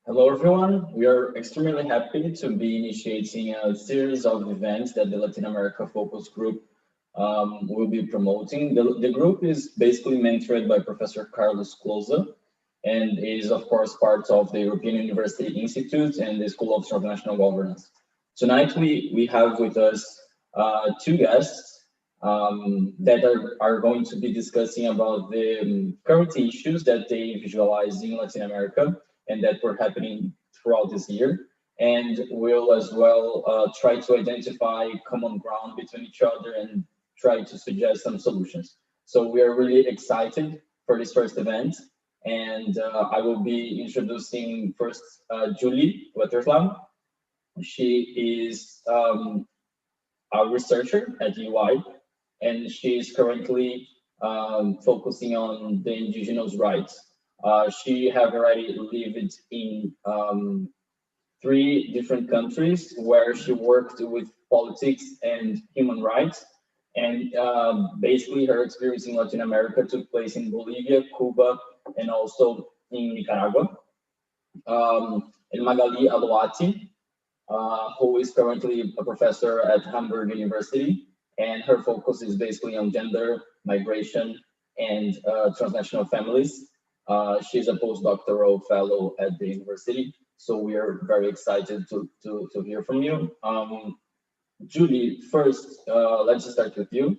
Hello, everyone. We are extremely happy to be initiating a series of events that the Latin America Focus Group will be promoting. The group is basically mentored by Professor Carlos Closa and is, of course, part of the European University Institute and the School of International Governance. Tonight, we have with us two guests that are going to be discussing about the current issues that they visualize in Latin America and that were happening throughout this year. And we'll as well try to identify common ground between each other and try to suggest some solutions. So we are really excited for this first event. And I will be introducing first Julie Wetterslam. She is a researcher at EUI, and she is currently focusing on the indigenous rights. She have already lived in 3 different countries where she worked with politics and human rights. And basically her experience in Latin America took place in Bolivia, Cuba, and also in Nicaragua. And Magali Aluati, who is currently a professor at Hamburg University, and her focus is basically on gender, migration, and transnational families. She's a postdoctoral fellow at the university, so we are very excited to hear from you. Julie, first, let's start with you.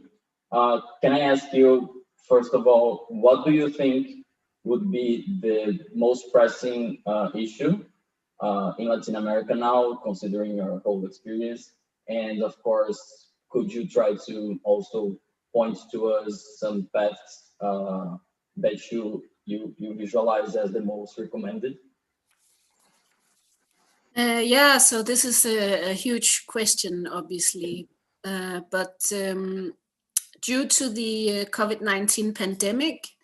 Can I ask you, first of all, what do you think would be the most pressing issue in Latin America now, considering your whole experience? And of course, could you try to also point to us some paths that you visualize as the most recommended? Yeah, so this is a huge question, obviously, but due to the COVID-19 pandemic,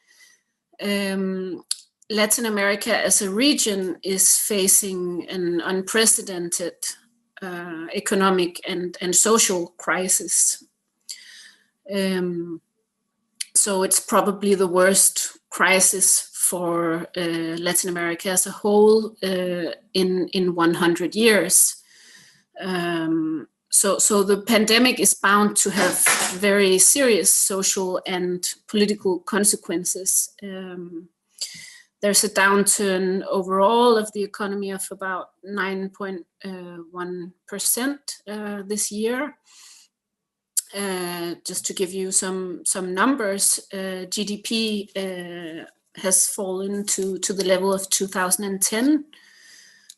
Latin America as a region is facing an unprecedented economic and social crisis. So it's probably the worst crisis for Latin America as a whole in 100 years. So the pandemic is bound to have very serious social and political consequences. There's a downturn overall of the economy of about 9.1% this year. Just to give you some numbers, GDP has fallen to the level of 2010,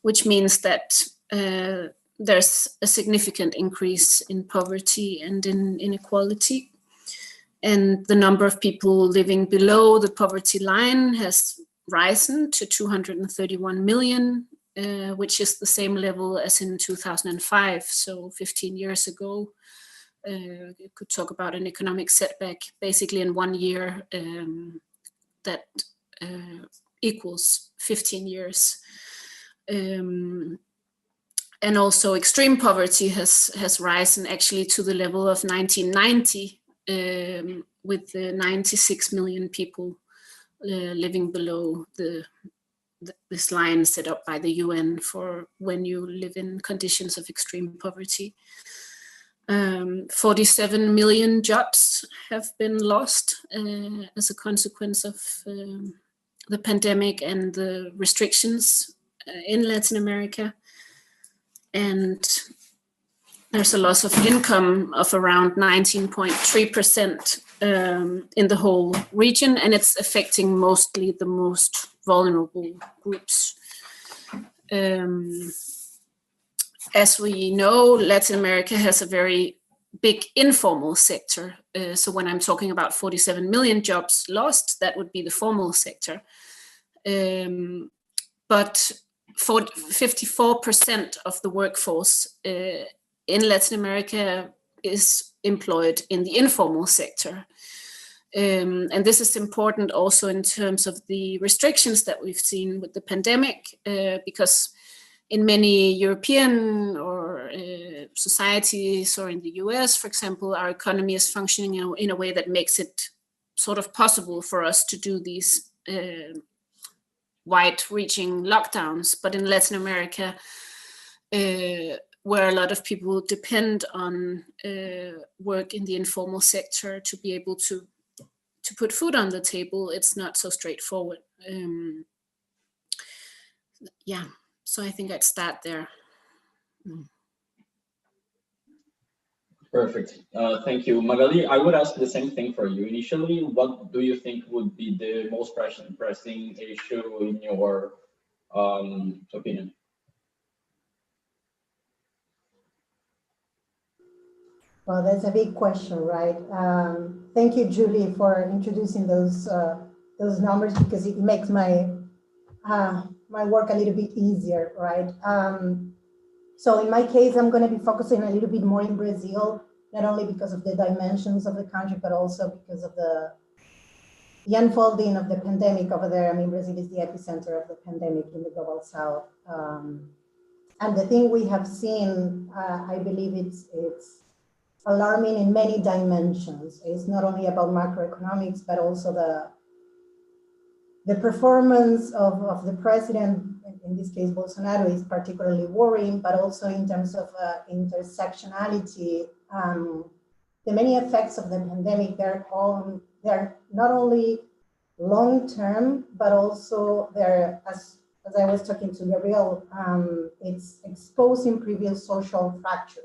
which means that there's a significant increase in poverty and in inequality. And the number of people living below the poverty line has risen to 231 million, which is the same level as in 2005, so 15 years ago. You could talk about an economic setback basically in 1 year that equals 15 years. And also extreme poverty has risen actually to the level of 1990 with 96 million people living below this line set up by the UN for when you live in conditions of extreme poverty. 47 million jobs have been lost as a consequence of the pandemic and the restrictions in Latin America. And there's a loss of income of around 19.3% in the whole region, and it's affecting mostly the most vulnerable groups. As we know, Latin America has a very big informal sector. So when I'm talking about 47 million jobs lost, that would be the formal sector. But 54% of the workforce in Latin America is employed in the informal sector. And this is important also in terms of the restrictions that we've seen with the pandemic, because in many European or societies, or in the US, for example, our economy is functioning in a way that makes it sort of possible for us to do these wide-reaching lockdowns, but in Latin America, where a lot of people depend on work in the informal sector to be able to put food on the table, it's not so straightforward. Yeah, so I think I'd start there. Perfect. Thank you. Magali, I would ask the same thing for you. Initially, what do you think would be the most pressing issue in your opinion? Well, that's a big question, right? Thank you, Julie, for introducing those numbers, because it makes my my work a little bit easier, right? So in my case, I'm going to be focusing a little bit more in Brazil, not only because of the dimensions of the country, but also because of the unfolding of the pandemic over there. I mean, Brazil is the epicenter of the pandemic in the global south. And the thing we have seen, I believe it's alarming in many dimensions. It's not only about macroeconomics, but also the performance of the president, in this case, Bolsonaro, is particularly worrying, but also in terms of intersectionality. The many effects of the pandemic, they're not only long-term, but also they're, as I was talking to Gabriel, it's exposing previous social fractures,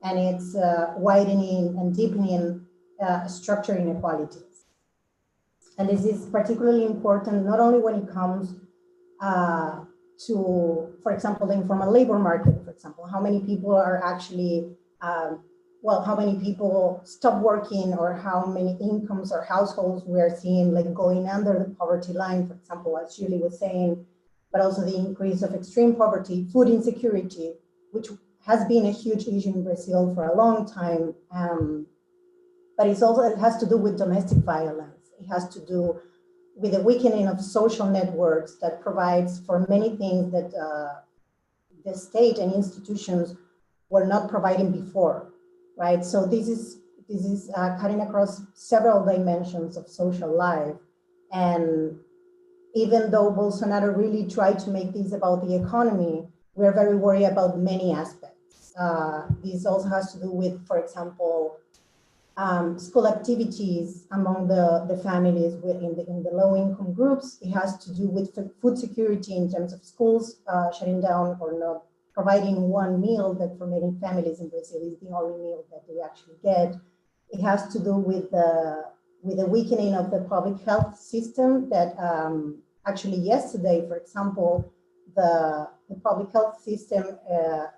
and it's widening and deepening structural inequalities. And this is particularly important not only when it comes to, for example, the informal labor market, for example, how many people are actually, how many people stop working, or how many incomes or households we are seeing like going under the poverty line, for example, as Julie was saying, but also the increase of extreme poverty, food insecurity, which has been a huge issue in Brazil for a long time. But it has to do with domestic violence. It has to do with the weakening of social networks that provides for many things that the state and institutions were not providing before, right? So this is cutting across several dimensions of social life. And even though Bolsonaro really tried to make this about the economy, we're very worried about many aspects. This also has to do with, for example, school activities among the families in the low-income groups. It has to do with food security in terms of schools shutting down or not providing one meal that for many families in Brazil is the only meal that they actually get. It has to do with the weakening of the public health system that actually yesterday, for example, the public health system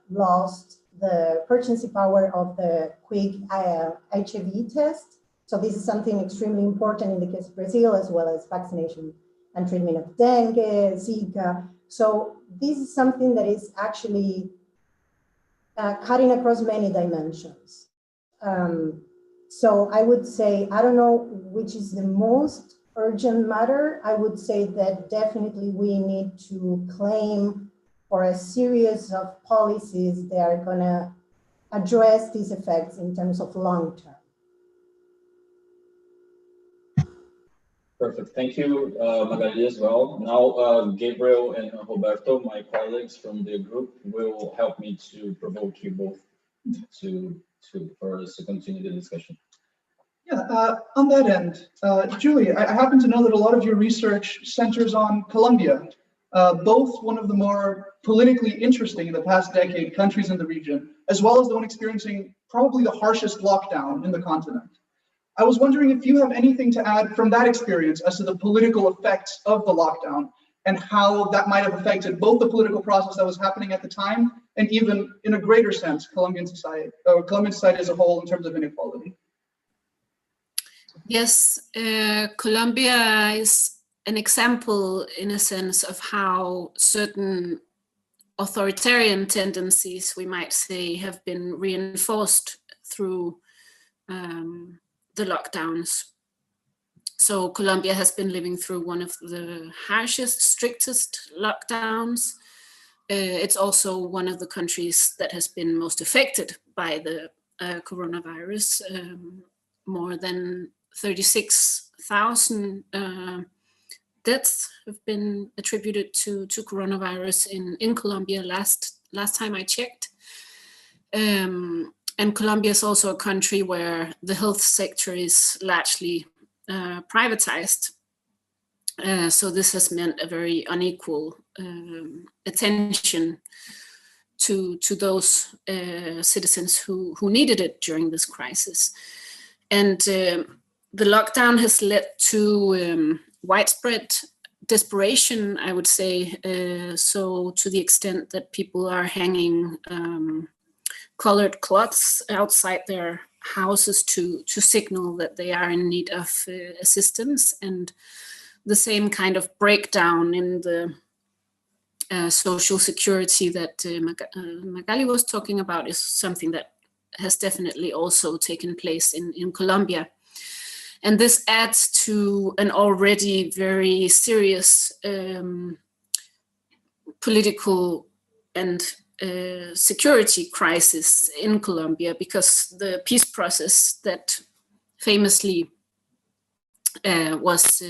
lost the purchasing power of the quick HIV test. So this is something extremely important in the case of Brazil, as well as vaccination and treatment of dengue, Zika. So this is something that is actually cutting across many dimensions. So I would say, I don't know which is the most urgent matter. I would say that definitely we need to claim for a series of policies that are going to address these effects in terms of long term. Perfect. Thank you, Magali, as well. Now, Gabriel and Roberto, my colleagues from the group, will help me to provoke you both for us to continue the discussion. Yeah, on that end, Julie, I happen to know that a lot of your research centers on Colombia, both one of the more politically interesting in the past decade countries in the region, as well as the one experiencing probably the harshest lockdown in the continent. I was wondering if you have anything to add from that experience as to the political effects of the lockdown and how that might have affected both the political process that was happening at the time and even in a greater sense, Colombian society as a whole in terms of inequality. Yes, Colombia is an example in a sense of how certain authoritarian tendencies, we might say, have been reinforced through the lockdowns. So Colombia has been living through one of the harshest, strictest lockdowns. It's also one of the countries that has been most affected by the coronavirus. More than 36,000 deaths have been attributed to coronavirus in Colombia last time I checked. And Colombia is also a country where the health sector is largely privatized. So this has meant a very unequal attention to those citizens who needed it during this crisis. And the lockdown has led to widespread desperation, I would say, so to the extent that people are hanging colored cloths outside their houses to signal that they are in need of assistance. And the same kind of breakdown in the social security that Magali was talking about is something that has definitely also taken place in Colombia. And this adds to an already very serious political and security crisis in Colombia, because the peace process that famously was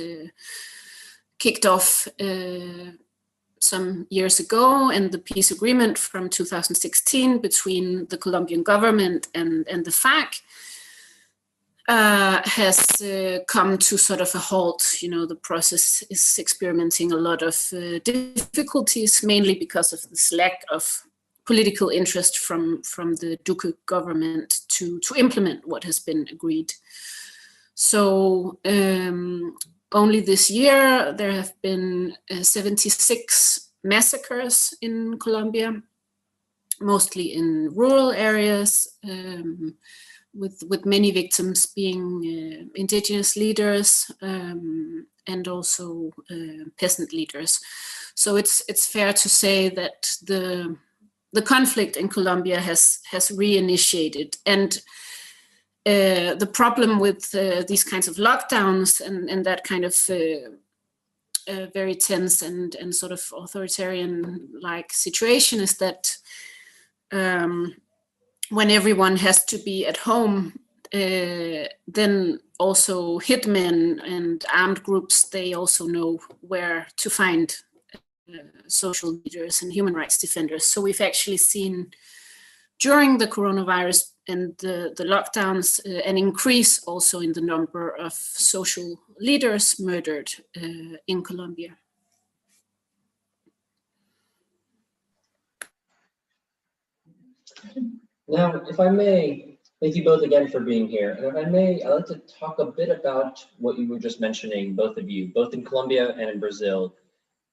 kicked off some years ago, and the peace agreement from 2016 between the Colombian government and the FARC has come to sort of a halt. You know, the process is experiencing a lot of difficulties, mainly because of this lack of political interest from the Duque government to implement what has been agreed. So only this year there have been 76 massacres in Colombia, mostly in rural areas, with many victims being indigenous leaders and also peasant leaders. So it's fair to say that the conflict in Colombia has reinitiated. And the problem with these kinds of lockdowns and that kind of very tense and sort of authoritarian-like situation is that when everyone has to be at home, then also hitmen and armed groups, they also know where to find social leaders and human rights defenders. So we've actually seen during the coronavirus and the lockdowns an increase also in the number of social leaders murdered in Colombia. Now, if I may, thank you both again for being here. And if I may, I'd like to talk a bit about what you were just mentioning, both of you, both in Colombia and in Brazil,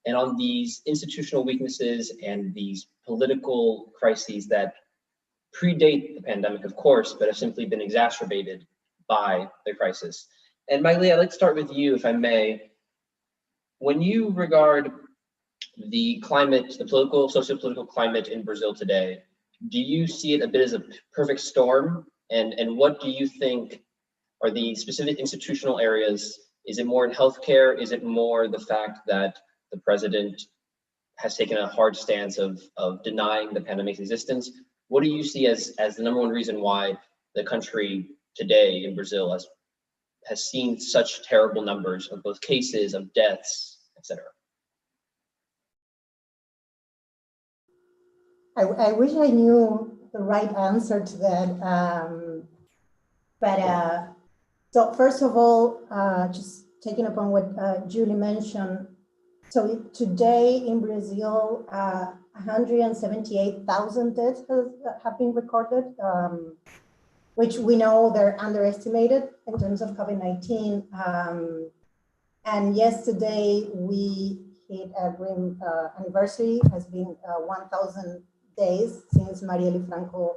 and on these institutional weaknesses and these political crises that predate the pandemic, of course, but have simply been exacerbated by the crisis. And Magali, I'd like to start with you, if I may. When you regard the climate, the political, socio-political climate in Brazil today, do you see it a bit as a perfect storm? And what do you think are the specific institutional areas? Is it more in healthcare? Is it more the fact that the president has taken a hard stance of denying the pandemic's existence? What do you see as the number one reason why the country today in Brazil has seen such terrible numbers of both cases, of deaths, etc.? I wish I knew the right answer to that. So first of all, just taking upon what Julie mentioned, so today in Brazil, 178,000 deaths have been recorded, which we know they're underestimated in terms of COVID-19. And yesterday we hit a grim anniversary. Has been 1,000 days since Marielle Franco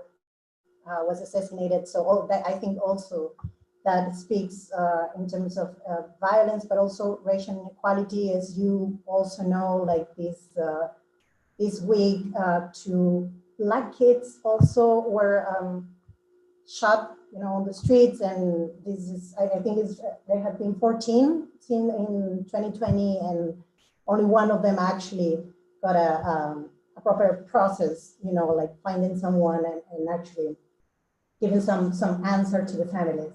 was assassinated. So all that, I think also that speaks in terms of violence, but also racial inequality. As you also know, like this week, 2 Black kids also were shot, on the streets, and this is, I think there have been 14 seen in 2020, and only one of them actually got a proper process, like finding someone and actually giving some answer to the families.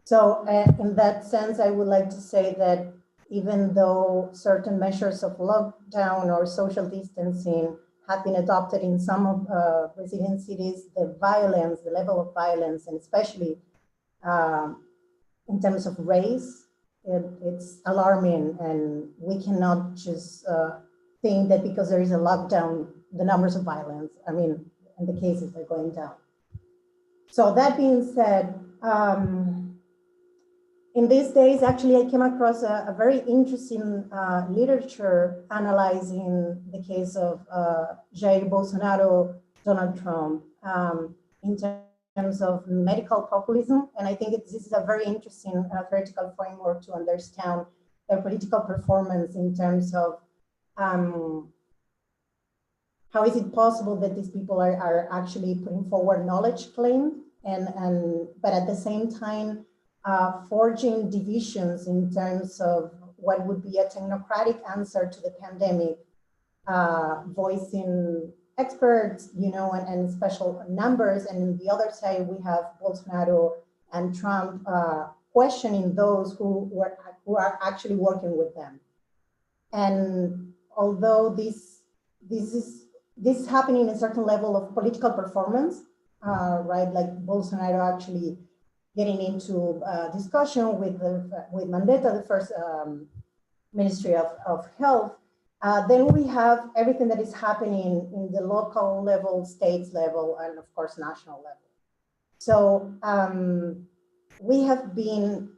So in that sense, I would like to say that even though certain measures of lockdown or social distancing have been adopted in some of Brazilian cities, the violence, the level of violence, and especially in terms of race, it's alarming, and we cannot just think that because there is a lockdown, the numbers of violence, I mean, and the cases are going down. So that being said, in these days, actually, I came across a very interesting literature analyzing the case of Jair Bolsonaro, Donald Trump, in terms of medical populism. And I think this is a very interesting theoretical framework to understand their political performance in terms of how is it possible that these people are actually putting forward knowledge claims, but at the same time, forging divisions in terms of what would be a technocratic answer to the pandemic, voicing experts, and special numbers. And on the other side, we have Bolsonaro and Trump questioning those who are actually working with them. And although this is happening in a certain level of political performance, right? Like Bolsonaro actually getting into discussion with Mandetta, the first Ministry of Health. Then we have everything that is happening in the local level, states level, and of course, national level. So we have been,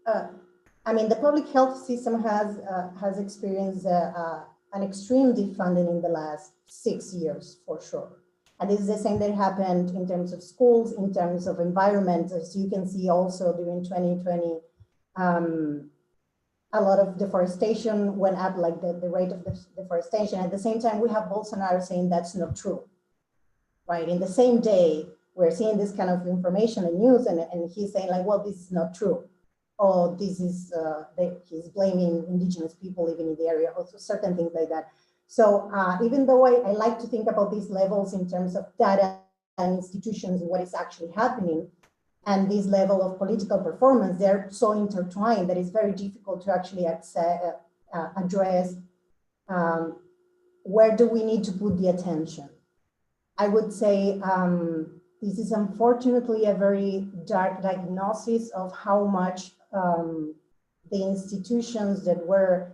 the public health system has experienced an extreme defunding in the last 6 years, for sure. And this is the same that happened in terms of schools, in terms of environment. As you can see also during 2020, a lot of deforestation went up, like the rate of deforestation. At the same time, we have Bolsonaro saying that's not true, right? In the same day, we're seeing this kind of information and news, and he's saying like, well, this is not true. Or this is, he's blaming indigenous people living in the area, also certain things like that. So even though I like to think about these levels in terms of data and institutions and what is actually happening, and this level of political performance, they're so intertwined that it's very difficult to actually address where do we need to put the attention. I would say this is unfortunately a very dark diagnosis of how much the institutions that were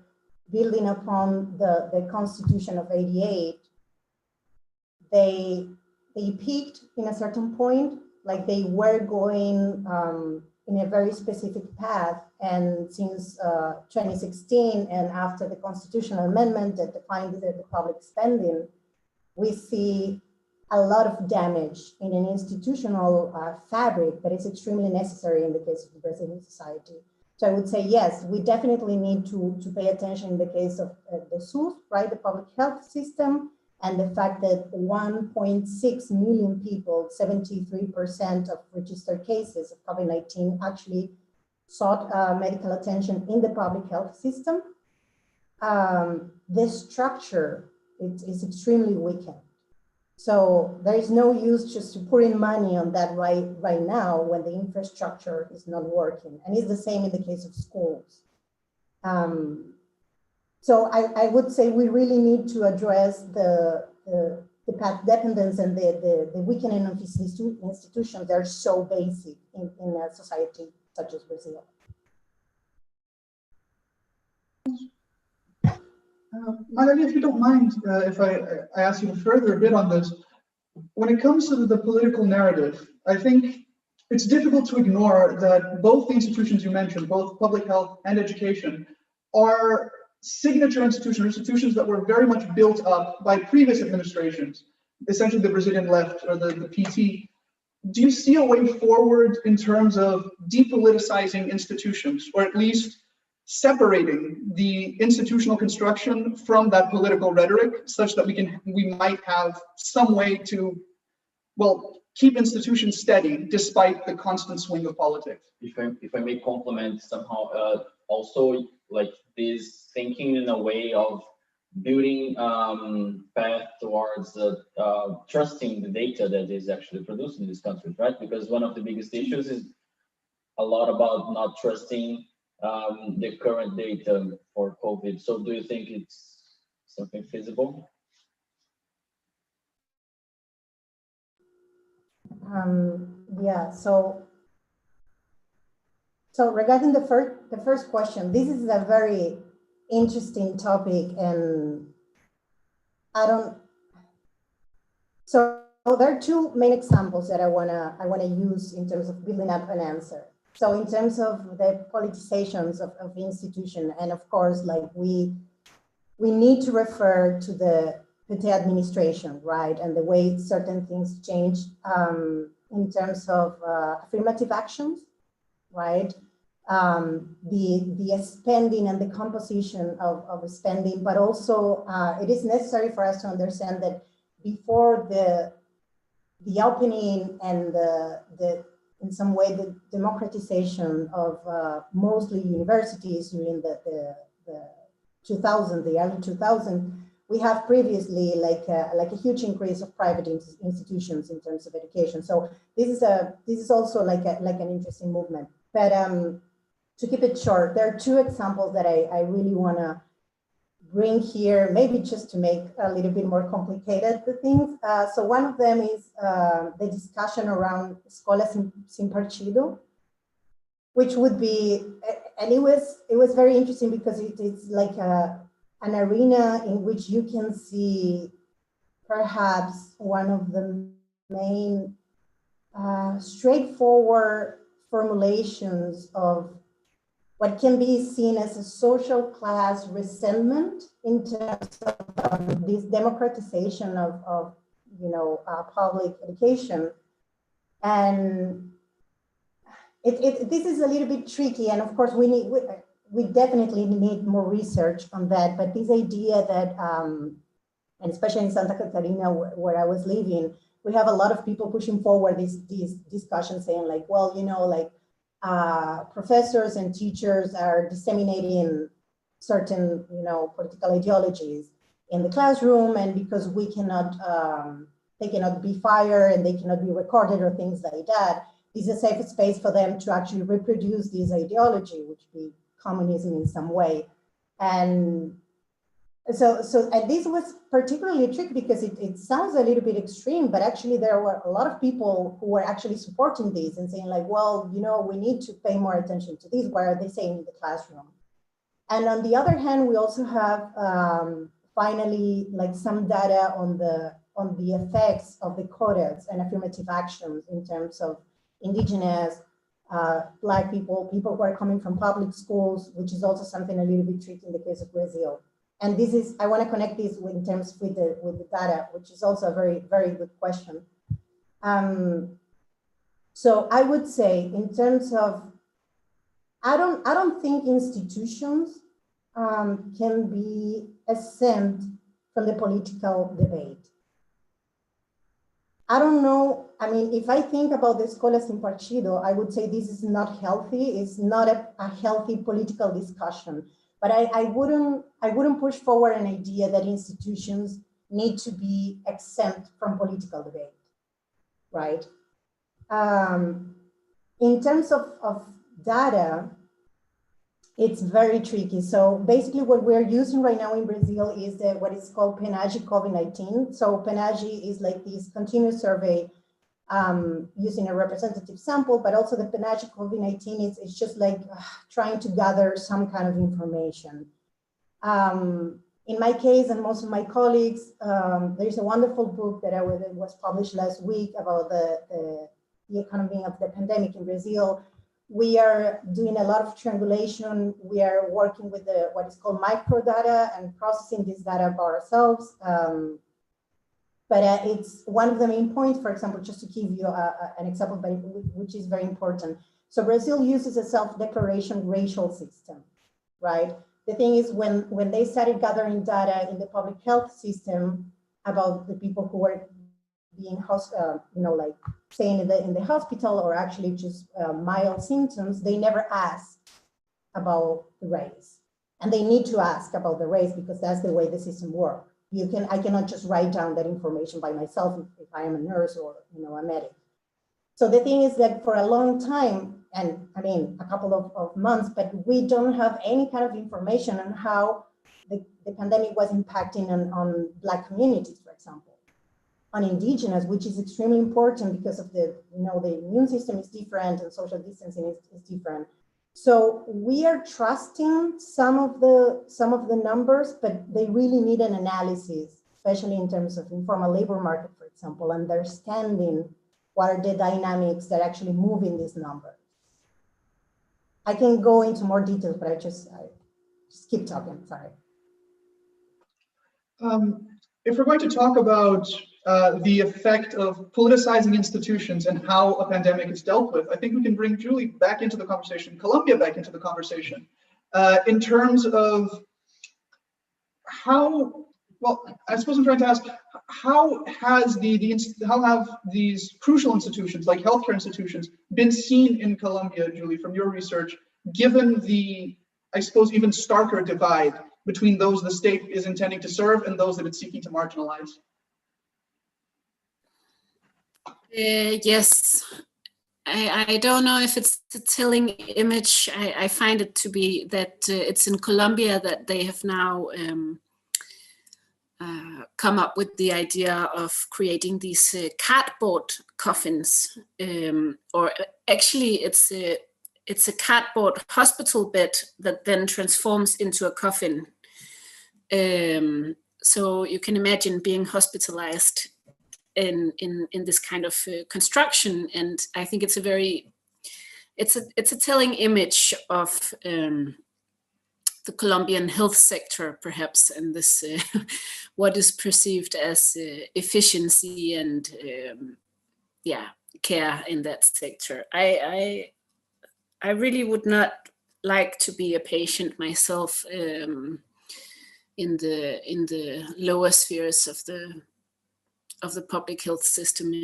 building upon the Constitution of '88, they peaked in a certain point, like they were going in a very specific path. And since 2016, and after the constitutional amendment that defined the public spending, we see a lot of damage in an institutional fabric that is extremely necessary in the case of the Brazilian society. So I would say, yes, we definitely need to pay attention in the case of the SUS, right, the public health system, and the fact that 1.6 million people, 73% of registered cases of COVID-19 actually sought medical attention in the public health system. The structure is extremely weakened. So there is no use just to put in money on that right now when the infrastructure is not working. And it's the same in the case of schools. So I would say we really need to address the path dependence and the weakening of these institutions that are so basic in a society such as Brazil. Magali, if you don't mind, if I ask you further a bit on this, when it comes to the political narrative, I think it's difficult to ignore that both the institutions you mentioned, both public health and education, are signature institutions that were very much built up by previous administrations, essentially the Brazilian left or the PT. Do you see a way forward in terms of depoliticizing institutions, or at least separating the institutional construction from that political rhetoric, such that we might have some way to, well, keep institutions steady despite the constant swing of politics? If I may complement somehow, also like this thinking in a way of building path towards trusting the data that is actually produced in these countries, right? Because one of the biggest issues is a lot about not trusting the current data for COVID. So do you think it's something feasible? Yeah, so regarding the first question, this is a very interesting topic, and so there are two main examples that I wanna use in terms of building up an answer. So in terms of the politicizations of the institution, and of course, like we need to refer to the PT administration, right? And the way certain things change in terms of affirmative actions, right? The spending and the composition of spending, but also it is necessary for us to understand that before the opening and the in some way the democratization of mostly universities during the 2000, the early 2000s, we have previously like a huge increase of private institutions in terms of education. So this is also like an interesting movement. But to keep it short, there are two examples that I really want to bring here, maybe just to make a little bit more complicated the things. So one of them is the discussion around escolas sin partido, which would be, and it was very interesting because it's like an arena in which you can see perhaps one of the main straightforward formulations of what can be seen as a social class resentment in terms of this democratization of public education. And this is a little bit tricky, and of course we definitely need more research on that. But this idea that, and especially in Santa Catarina where I was living, we have a lot of people pushing forward these discussions, saying like, well, professors and teachers are disseminating certain, political ideologies in the classroom, and because we cannot, they cannot be fired and they cannot be recorded or things like that, this is a safe space for them to actually reproduce this ideology, which be communism in some way. And so and this was particularly tricky because it sounds a little bit extreme, but actually there were a lot of people who were actually supporting this and saying like, well, we need to pay more attention to this. What are they saying in the classroom? And on the other hand, we also have finally like some data on the effects of the quotas and affirmative actions in terms of indigenous, Black people who are coming from public schools, which is also something a little bit tricky in the case of Brazil. And this is, I want to connect this with the data, which is also a very, very good question. So I would say in terms of, I don't think institutions can be exempt from the political debate. I don't know. I mean, if I think about the escolas sin partido, I would say this is not healthy. It's not a healthy political discussion. But I wouldn't push forward an idea that institutions need to be exempt from political debate, right? In terms of data, it's very tricky. So basically what we're using right now in Brazil is what is called PNAGE COVID-19. So PNAGE is like this continuous survey using a representative sample, but also the PNAGE COVID-19 is just like trying to gather some kind of information. In my case and most of my colleagues, there's a wonderful book that was published last week about the economy of the pandemic in Brazil. We are doing a lot of triangulation. We are working with what is called microdata and processing this data by ourselves. But it's one of the main points, for example, just to give you an example, which is very important. So Brazil uses a self-declaration racial system, right? The thing is when they started gathering data in the public health system about the people who were being, like staying in the hospital or actually just mild symptoms, they never asked about the race. And they need to ask about the race because that's the way the system works. I cannot just write down that information by myself if I am a nurse or a medic. So the thing is that for a long time, and I mean, a couple of months, but we don't have any kind of information on how the pandemic was impacting on Black communities, for example, on indigenous, which is extremely important because of the, the immune system is different and social distancing is different. So we are trusting some of the numbers, but they really need an analysis, especially in terms of informal labor market, for example, understanding what are the dynamics that actually move in these numbers. I can go into more details, but I just keep talking, sorry. If we're going to talk about the effect of politicizing institutions and how a pandemic is dealt with, I think we can bring Julie back into the conversation, Colombia back into the conversation, in terms of how, well, I suppose I'm trying to ask, how have these crucial institutions like healthcare institutions been seen in Colombia, Julie, from your research, given the, I suppose, even starker divide between those the state is intending to serve and those that it's seeking to marginalize? Yes, I don't know if it's a telling image. I find it to be that it's in Colombia that they have now come up with the idea of creating these cardboard coffins, or actually it's a cardboard hospital bed that then transforms into a coffin. So you can imagine being hospitalized in this kind of construction, and I think it's a telling image of the Colombian health sector, perhaps, and this what is perceived as efficiency and care in that sector. I really would not like to be a patient myself in the lower spheres of the public health system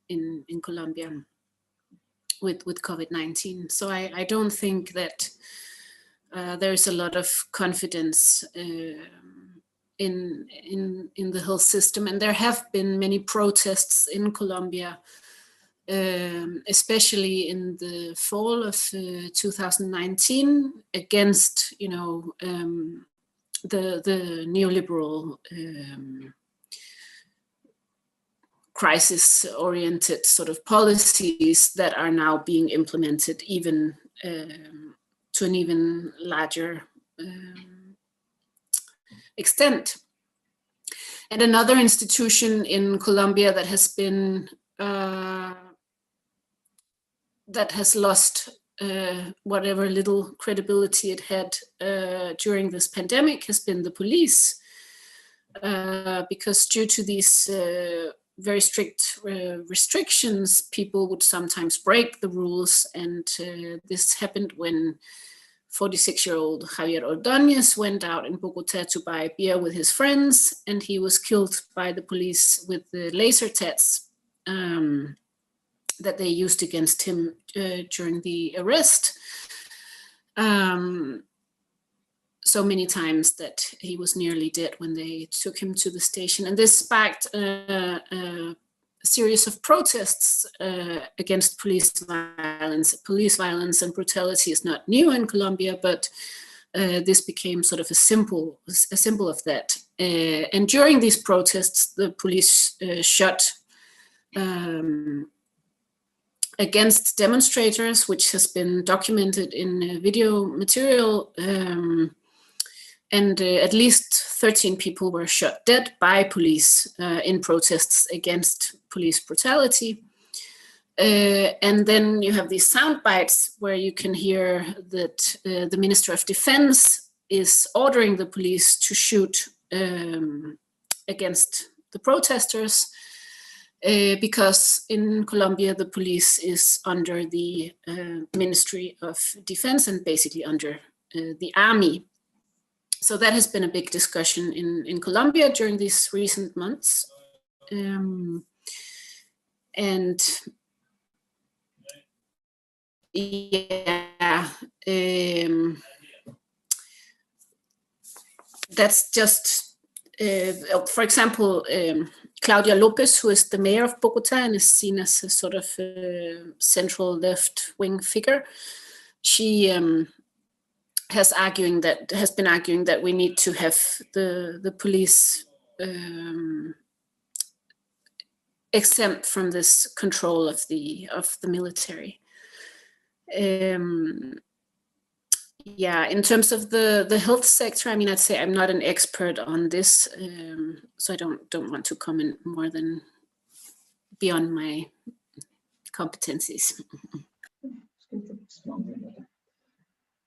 in Colombia with COVID-19. So I don't think that there's a lot of confidence in the health system, and there have been many protests in Colombia, especially in the fall of 2019 against, the neoliberal crisis-oriented sort of policies that are now being implemented even to an even larger extent. And another institution in Colombia that has been that has lost whatever little credibility it had during this pandemic has been the police, because due to these very strict restrictions, people would sometimes break the rules, and this happened when 46-year-old Javier Ordóñez went out in Bogotá to buy beer with his friends, and he was killed by the police with the laser tats that they used against him during the arrest. So many times that he was nearly dead when they took him to the station. And this sparked a series of protests against police violence. Police violence and brutality is not new in Colombia, but this became sort of a symbol of that. And during these protests, the police shot against demonstrators, which has been documented in video material. And at least 13 people were shot dead by police in protests against police brutality. And then you have these sound bites where you can hear that the Minister of Defense is ordering the police to shoot against the protesters, because in Colombia, the police is under the Ministry of Defense and basically under the army. So that has been a big discussion in Colombia during these recent months. And yeah, that's just, for example, Claudia Lopez, who is the mayor of Bogota and is seen as a sort of central left-wing figure. She has been arguing that we need to have the police exempt from this control of the military. Yeah, in terms of the health sector, I mean, I'd say I'm not an expert on this, so I don't want to comment more than beyond my competencies.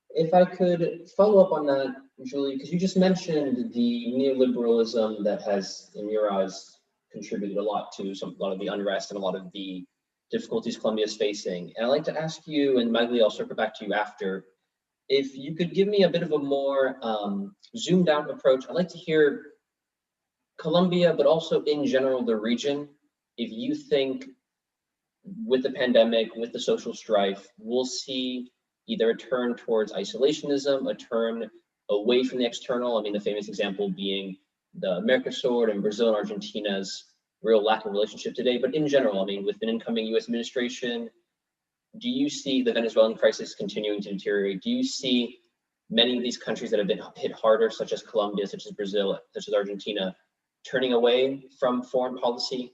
If I could follow up on that, Julie, because you just mentioned the neoliberalism that has, in your eyes, contributed a lot to a lot of the unrest and a lot of the difficulties Colombia is facing. And I'd like to ask you, and Magli, I'll circle back to you after, if you could give me a bit of a more zoomed out approach. I'd like to hear Colombia, but also in general the region, if you think with the pandemic, with the social strife, we'll see either a turn towards isolationism, a turn away from the external. I mean, the famous example being the Mercosur and Brazil and Argentina's real lack of relationship today. But in general, I mean, with an incoming US administration, do you see the Venezuelan crisis continuing to deteriorate? Do you see many of these countries that have been hit harder, such as Colombia, such as Brazil, such as Argentina, turning away from foreign policy?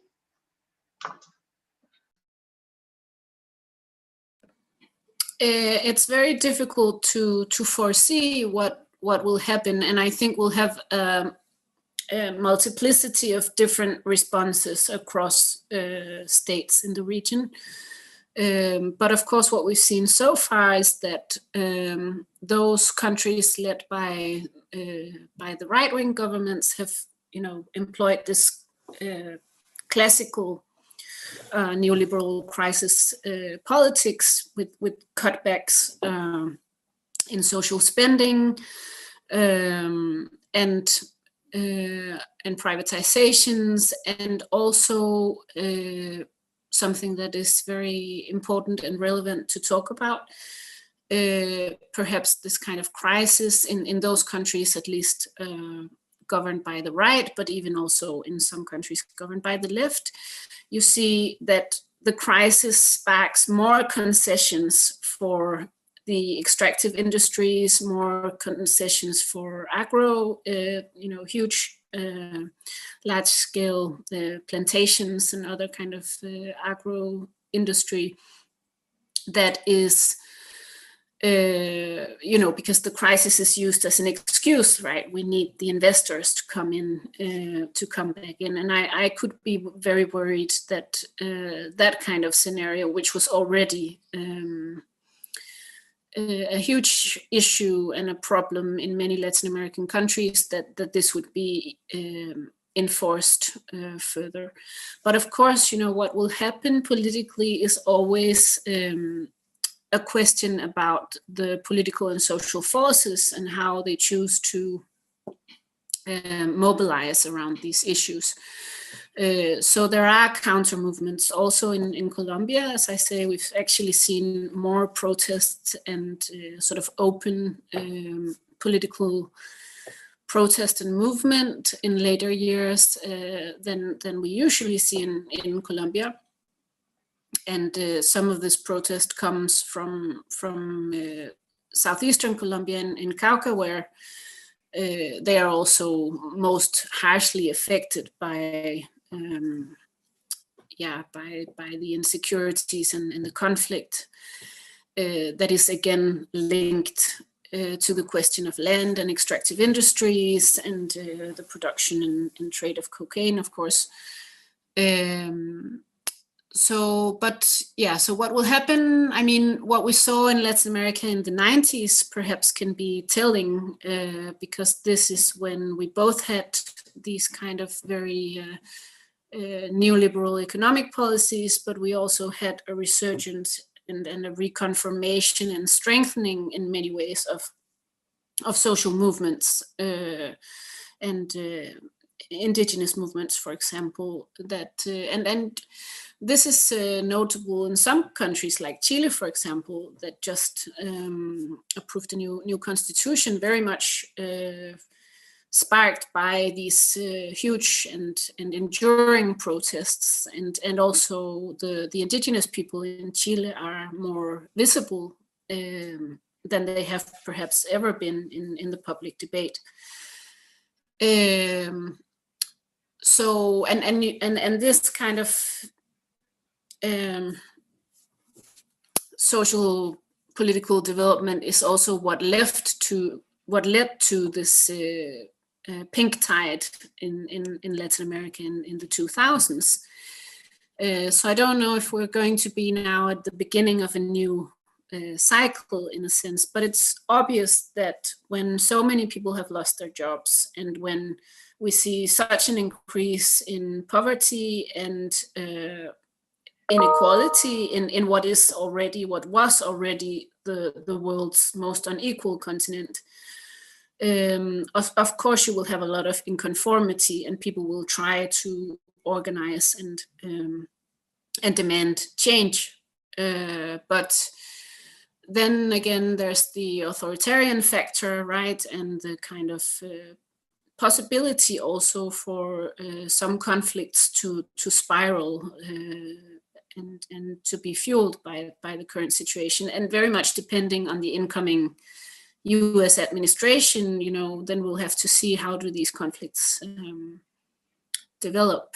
It's very difficult to foresee what will happen, and I think we'll have a multiplicity of different responses across states in the region. But of course, what we've seen so far is that those countries led by the right-wing governments have, employed this classical neoliberal crisis politics with cutbacks in social spending and privatizations, and also something that is very important and relevant to talk about, perhaps this kind of crisis in those countries, at least governed by the right, but even also in some countries governed by the left. You see that the crisis sparks more concessions for the extractive industries, more concessions for agro, huge large-scale plantations and other kind of agro industry that is, because the crisis is used as an excuse, right? We need the investors to come in, to come back in. And I could be very worried that that kind of scenario, which was already a huge issue and a problem in many Latin American countries, that this would be enforced further. But of course, what will happen politically is always a question about the political and social forces and how they choose to mobilize around these issues. So there are counter movements also in Colombia. As I say, we've actually seen more protests and sort of open political protest and movement in later years than we usually see in Colombia. And some of this protest comes from southeastern Colombia in Cauca, where they are also most harshly affected by the insecurities and the conflict that is again linked to the question of land and extractive industries and the production and trade of cocaine, of course. So what will happen? I mean, what we saw in Latin America in the 90s perhaps can be telling, because this is when we both had these kind of very neoliberal economic policies, but we also had a resurgence and a reconfirmation and strengthening in many ways of social movements and indigenous movements, for example, that and this is notable in some countries like Chile, for example, that just approved a new constitution, very much sparked by these huge and enduring protests, and also the indigenous people in Chile are more visible than they have perhaps ever been in the public debate. So and this kind of social political development is also what led to this pink tide in Latin America in the 2000s. So I don't know if we're going to be now at the beginning of a new cycle in a sense, but it's obvious that when so many people have lost their jobs, and when we see such an increase in poverty and inequality in what was already the world's most unequal continent, of course you will have a lot of inconformity, and people will try to organize and demand change. But then again, there's the authoritarian factor, right? And the kind of possibility also for some conflicts to spiral and to be fueled by the current situation, and very much depending on the incoming US administration, you know, then we'll have to see how do these conflicts develop.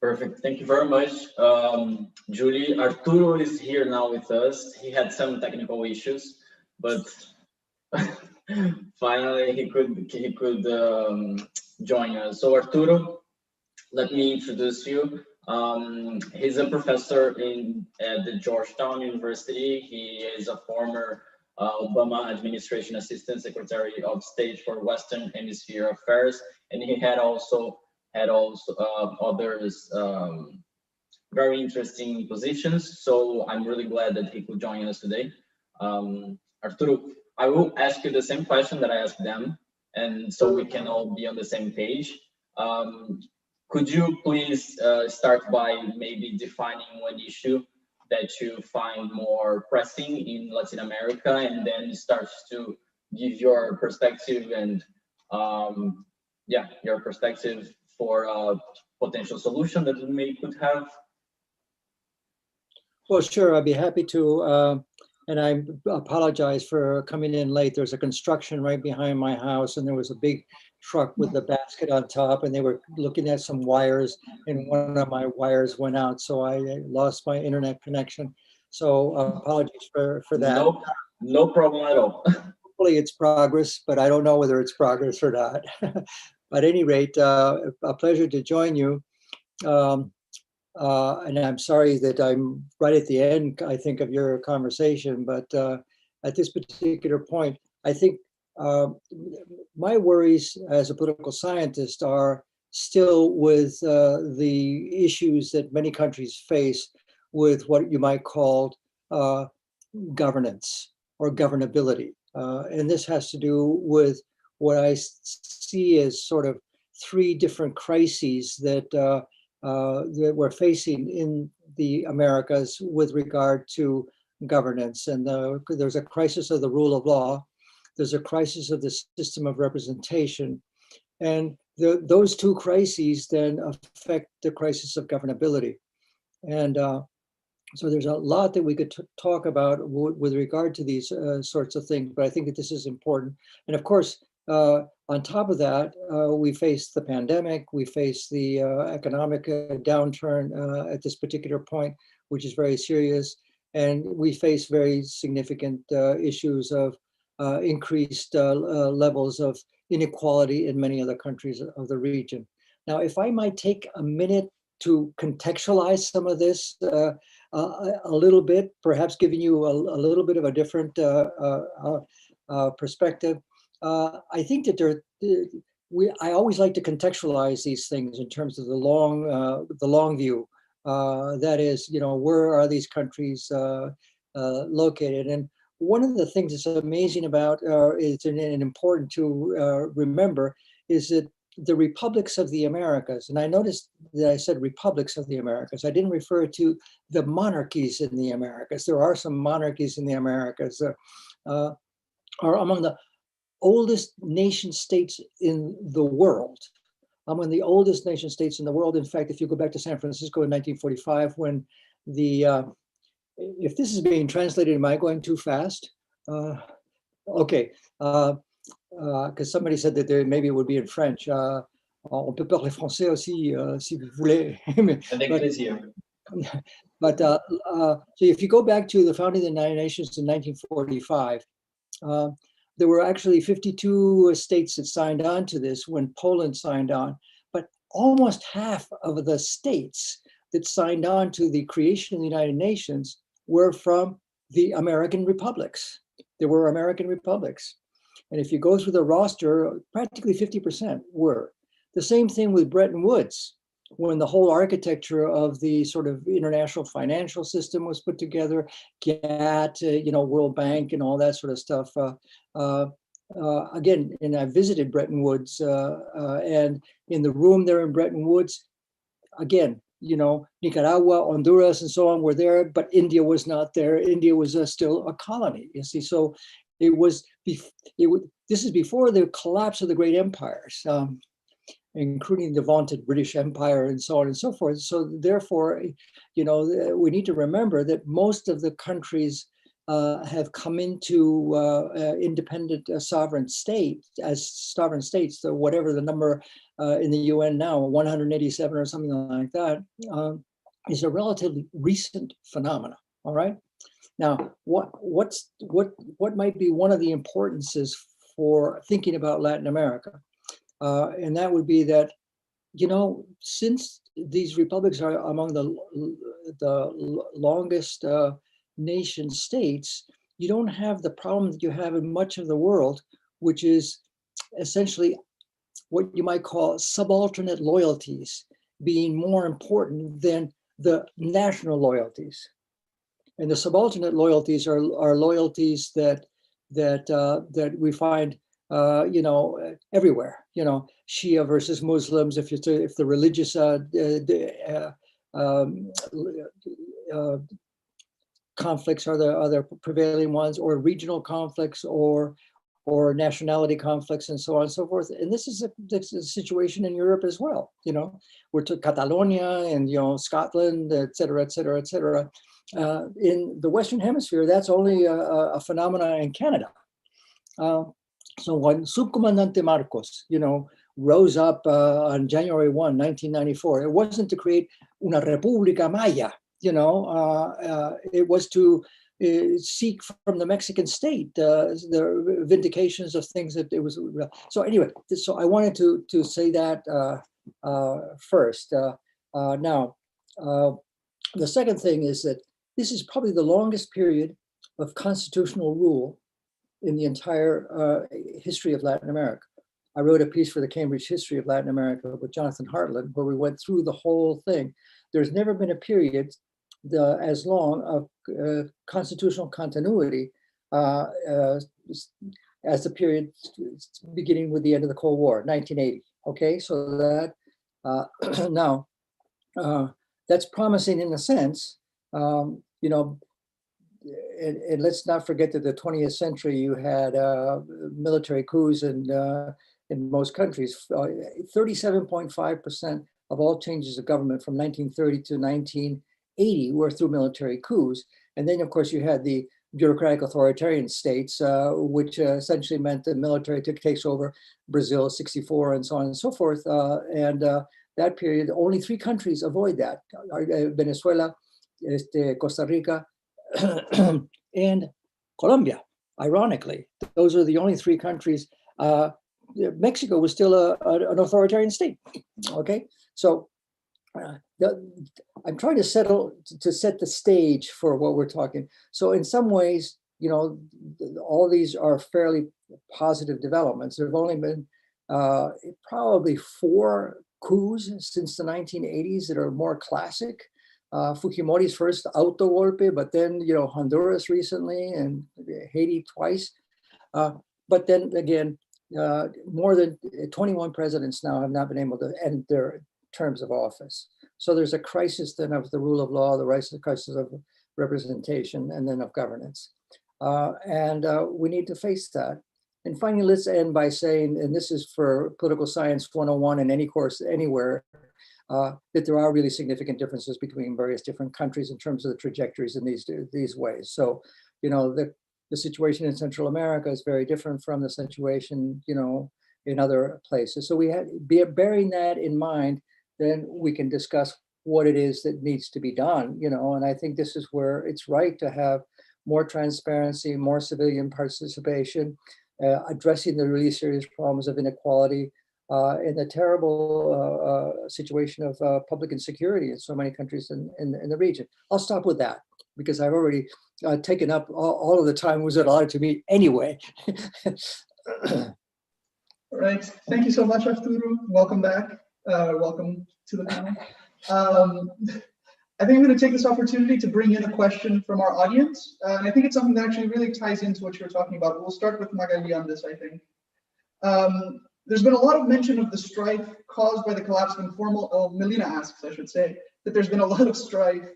Perfect. Thank you very much, Julie. Arturo is here now with us. He had some technical issues, but finally he could join us. So Arturo, let me introduce you. He's a professor at the Georgetown University. He is a former Obama administration Assistant Secretary of State for Western Hemisphere Affairs, and he had also others very interesting positions. So I'm really glad that he could join us today. Arturo, I will ask you the same question that I asked them, and so we can all be on the same page. Could you please start by maybe defining one issue that you find more pressing in Latin America, and then start to give your perspective and your perspective for a potential solution that we could have? Well, sure, I'd be happy to. And I apologize for coming in late. There's a construction right behind my house, and there was a big truck with a basket on top, and they were looking at some wires, and one of my wires went out, so I lost my internet connection. So apologies for that. No problem at all. Hopefully it's progress, but I don't know whether it's progress or not. At any rate, a pleasure to join you. And I'm sorry that I'm right at the end, I think, of your conversation, but at this particular point, I think my worries as a political scientist are still with the issues that many countries face with what you might call governance or governability. And this has to do with what I see as sort of three different crises that we're facing in the Americas with regard to governance. And there's a crisis of the rule of law. There's a crisis of the system of representation. And those two crises then affect the crisis of governability. And so there's a lot that we could talk about with regard to these sorts of things, but I think that this is important. And of course, on top of that, we face the pandemic, we face the economic downturn at this particular point, which is very serious. And we face very significant issues of increased levels of inequality in many other countries of the region. Now, if I might take a minute to contextualize some of this a little bit, perhaps giving you a little bit of a different perspective. I think that I always like to contextualize these things in terms of the long view. That is, where are these countries located? And one of the things that's amazing about is and important to remember is that the republics of the Americas, and I noticed that I said republics of the Americas. I didn't refer to the monarchies in the Americas. There are some monarchies in the Americas, are among the oldest nation states in the world. One of the oldest nation states in the world. In fact, if you go back to San Francisco in 1945, when the, if this is being translated, am I going too fast? Okay, because somebody said that there, maybe it would be in French. On peut parler français aussi, si vous voulez. I think it is you. But so if you go back to the founding of the United Nations in 1945, there were actually 52 states that signed on to this when Poland signed on, but almost half of the states that signed on to the creation of the United Nations were from the American republics. There were American republics. And if you go through the roster, practically 50% were. The same thing with Bretton Woods, when the whole architecture of the sort of international financial system was put together, GATT, World Bank and all that sort of stuff. Again, and I visited Bretton Woods, and in the room there in Bretton Woods, again, Nicaragua, Honduras, and so on were there, but India was not there. India was still a colony, you see. So it was, this is before the collapse of the great empires, including the vaunted British Empire and so on and so forth. So therefore, we need to remember that most of the countries have come into independent sovereign states, as sovereign states, so whatever the number in the UN now, 187 or something like that, is a relatively recent phenomena, all right? Now, what might be one of the importances for thinking about Latin America? And that would be that, since these republics are among the longest nation states, you don't have the problem that you have in much of the world, which is essentially what you might call subalternate loyalties being more important than the national loyalties. And the subalternate loyalties are loyalties that we find everywhere. Shia versus Muslims, if the religious conflicts are the prevailing ones, or regional conflicts, or nationality conflicts, and so on and so forth. And this is a situation in Europe as well. We're to Catalonia and Scotland, et cetera, et cetera, et cetera. In the Western Hemisphere, that's only a phenomena in Canada. So when Subcomandante Marcos, rose up on January 1, 1994, it wasn't to create una república maya, it was to seek from the Mexican state the vindications of things that it was. So anyway, so I wanted to say that first. Now, the second thing is that this is probably the longest period of constitutional rule in the entire history of Latin America. I wrote a piece for the Cambridge History of Latin America with Jonathan Hartland, where we went through the whole thing. There's never been a period as long of constitutional continuity as the period beginning with the end of the Cold War, 1980. Okay, so that now that's promising in a sense, and let's not forget that the 20th century, you had military coups in most countries. 37.5% of all changes of government from 1930 to 1980 were through military coups. And then, of course, you had the bureaucratic authoritarian states, which essentially meant the military takes over Brazil, 64, and so on and so forth. And that period, only 3 countries avoid that: Venezuela, Costa Rica, and Colombia. Ironically, those are the only 3 countries. Mexico was still an authoritarian state. Okay, so I'm trying to set the stage for what we're talking. So in some ways, all these are fairly positive developments. There have only been probably 4 coups since the 1980s that are more classic. Fujimori's first auto golpe, but then Honduras recently and Haiti twice. But then again, more than 21 presidents now have not been able to end their terms of office. So there's a crisis then of the rule of law, the crisis of representation, and then of governance. And we need to face that. And finally, let's end by saying, and this is for political science 101 in any course anywhere, that there are really significant differences between various different countries in terms of the trajectories in these ways. So, you know, the situation in Central America is very different from the situation, you know, in other places. So we have, bearing that in mind, then we can discuss what it is that needs to be done, you know, and I think this is where it's right to have more transparency, more civilian participation, addressing the really serious problems of inequality, and the terrible situation of public insecurity in so many countries in the region. I'll stop with that because I've already taken up all of the time was allotted to me anyway. All right, thank you so much, Arturo. Welcome back. Welcome to the panel. I think I'm going to take this opportunity to bring in a question from our audience. And I think it's something that actually really ties into what you were talking about. We'll start with Magali on this, I think. There's been a lot of mention of the strife caused by the collapse of informal, Melina asks, I should say, that there's been a lot of strife.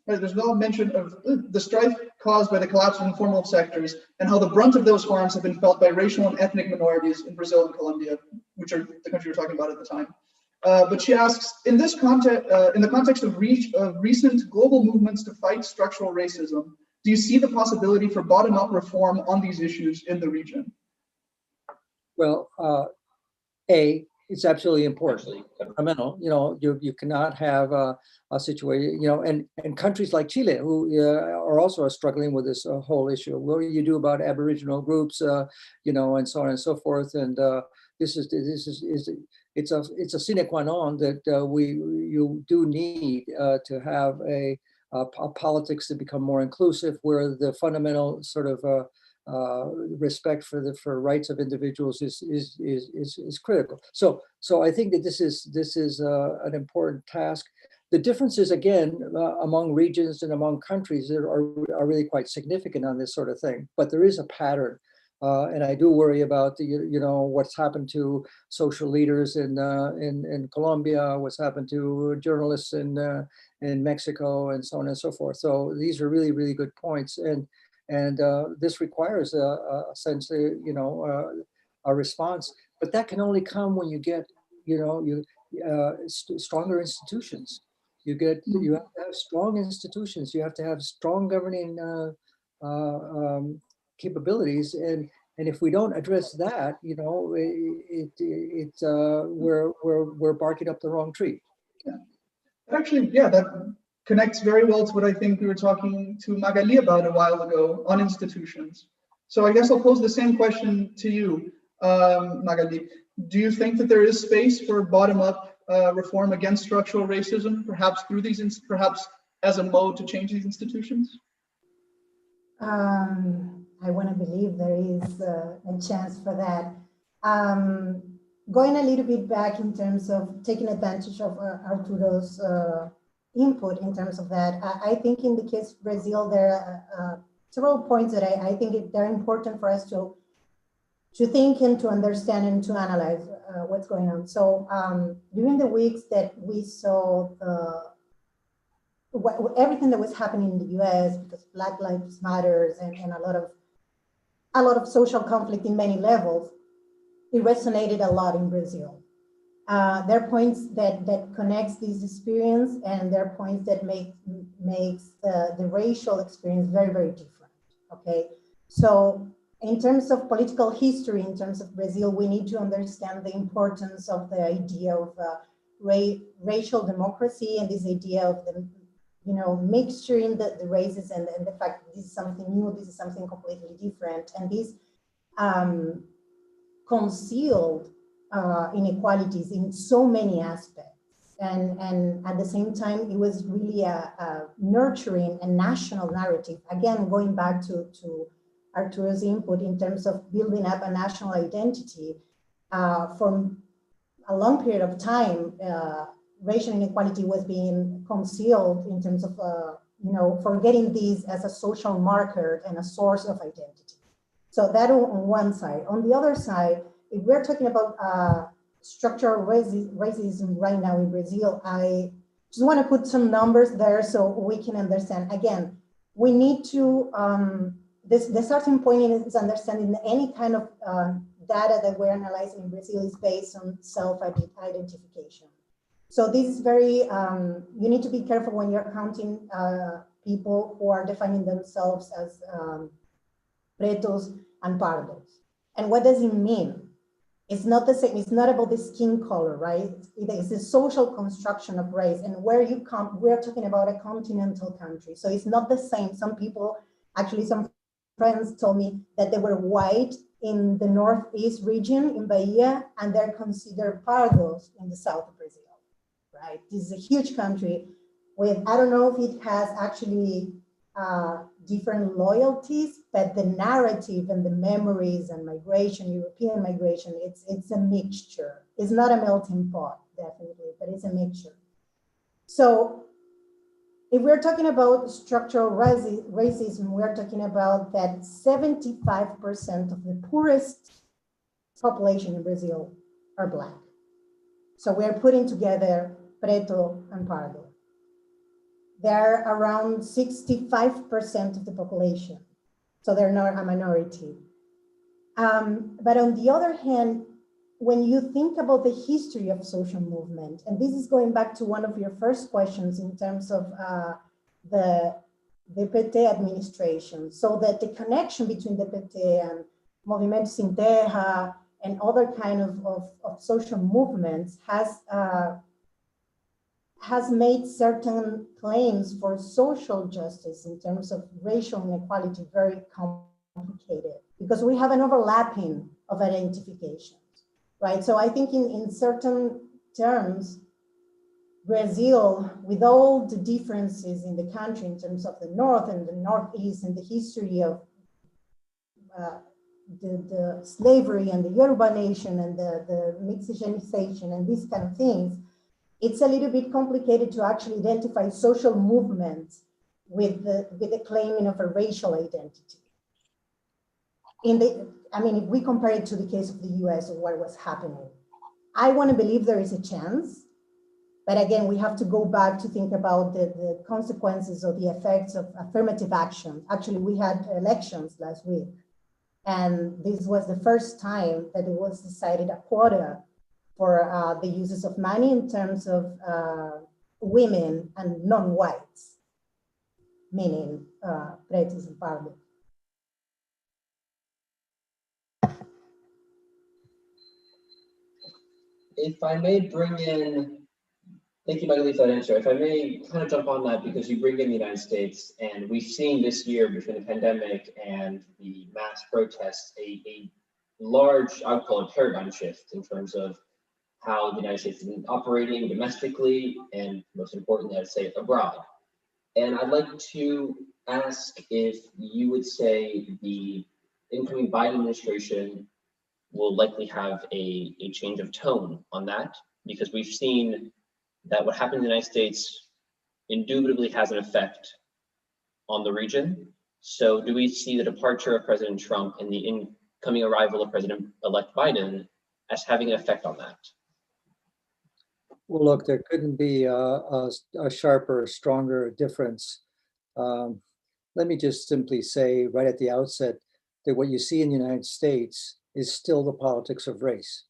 There's no mention of the strife caused by the collapse of informal sectors and how the brunt of those harms have been felt by racial and ethnic minorities in Brazil and Colombia, which are the country we're talking about at the time. But she asks, in this context, in the context of recent global movements to fight structural racism, do you see the possibility for bottom-up reform on these issues in the region? Well, it's absolutely important. Fundamental, you know, you cannot have a situation, you know, and countries like Chile, who are also struggling with this whole issue. What do you do about Aboriginal groups, you know, and so on and so forth. And it's a sine qua non that you do need to have a politics to become more inclusive, where the fundamental sort of respect for rights of individuals is critical. So I think that this is an important task. The differences, again, among regions and among countries are really quite significant on this sort of thing. But there is a pattern, and I do worry about you know, what's happened to social leaders in Colombia, what's happened to journalists in Mexico, and so on and so forth. So these are really, really good points, and this requires a sense, you know, a response. But that can only come when you get, you know, stronger institutions. You have to have strong institutions. You have to have strong governing capabilities, and if we don't address that, you know, we're barking up the wrong tree. Yeah. Actually, yeah, that connects very well to what I think we were talking to Magali about a while ago on institutions. So I guess I'll pose the same question to you, Magali. Do you think that there is space for bottom-up reform against structural racism, perhaps through these, perhaps as a mode to change these institutions? I want to believe there is a chance for that. Going a little bit back in terms of taking advantage of Arturo's input in terms of that, I think in the case of Brazil, there are several points that I think they're important for us to think and to understand and to analyze what's going on. So during the weeks that we saw everything that was happening in the US, because Black Lives Matters and a lot of social conflict in many levels, it resonated a lot in Brazil. There are points that connects this experience, and there are points that makes the racial experience very, very different, okay? So in terms of political history, in terms of Brazil, we need to understand the importance of the idea of racial democracy and this idea of the, you know, mixturing the races and the fact that this is something new, this is something completely different. And this concealed inequalities in so many aspects. And at the same time, it was really a nurturing a national narrative. Again, going back to Arturo's input in terms of building up a national identity. For a long period of time, racial inequality was being concealed in terms of, you know, forgetting these as a social marker and a source of identity. So that on one side. On the other side, if we're talking about structural racism right now in Brazil, I just want to put some numbers there so we can understand. Again, we need to the starting point is understanding that any kind of data that we're analyzing in Brazil is based on self-identification. So this is very, you need to be careful when you're counting people who are defining themselves as pretos and pardos. And what does it mean? It's not the same, it's not about the skin color, right? It is a social construction of race, and where you come, we're talking about a continental country. So it's not the same. Some people, actually some friends told me that they were white in the Northeast region in Bahia, and they're considered pardos in the south of Brazil, right? This is a huge country with, I don't know if it has actually different loyalties, but the narrative and the memories and migration, European migration, it's a mixture. It's not a melting pot, definitely, but it's a mixture. So if we're talking about structural racism, we're talking about that 75% of the poorest population in Brazil are Black. So we're putting together preto and pardo. They're around 65% of the population. So they're not a minority. But on the other hand, when you think about the history of social movement, and this is going back to one of your first questions in terms of the PT administration, so that the connection between the PT and Movimento Sem Terra and other kind of social movements has made certain claims for social justice in terms of racial inequality very complicated, because we have an overlapping of identifications, right? So I think in certain terms, Brazil, with all the differences in the country in terms of the North and the Northeast and the history of the slavery and the urbanization and the miscegenization and these kind of things, it's a little bit complicated to actually identify social movements with the claiming of a racial identity. I mean, if we compare it to the case of the US or what was happening, I want to believe there is a chance, but again, we have to go back to think about the consequences or the effects of affirmative action. Actually, we had elections last week, and this was the first time that it was decided a quota for the uses of money in terms of women and non-whites, meaning pretos and pardos. If I may bring in, thank you, Magali, for that answer. If I may kind of jump on that, because you bring in the United States, and we've seen this year between the pandemic and the mass protests, a large, I would call it paradigm shift in terms of how the United States has been operating domestically, and most importantly, I'd say abroad. And I'd like to ask if you would say the incoming Biden administration will likely have a change of tone on that, because we've seen that what happened in the United States indubitably has an effect on the region. So do we see the departure of President Trump and the incoming arrival of President-elect Biden as having an effect on that? Well, look, there couldn't be a sharper, stronger difference. Let me just simply say right at the outset that what you see in the United States is still the politics of race.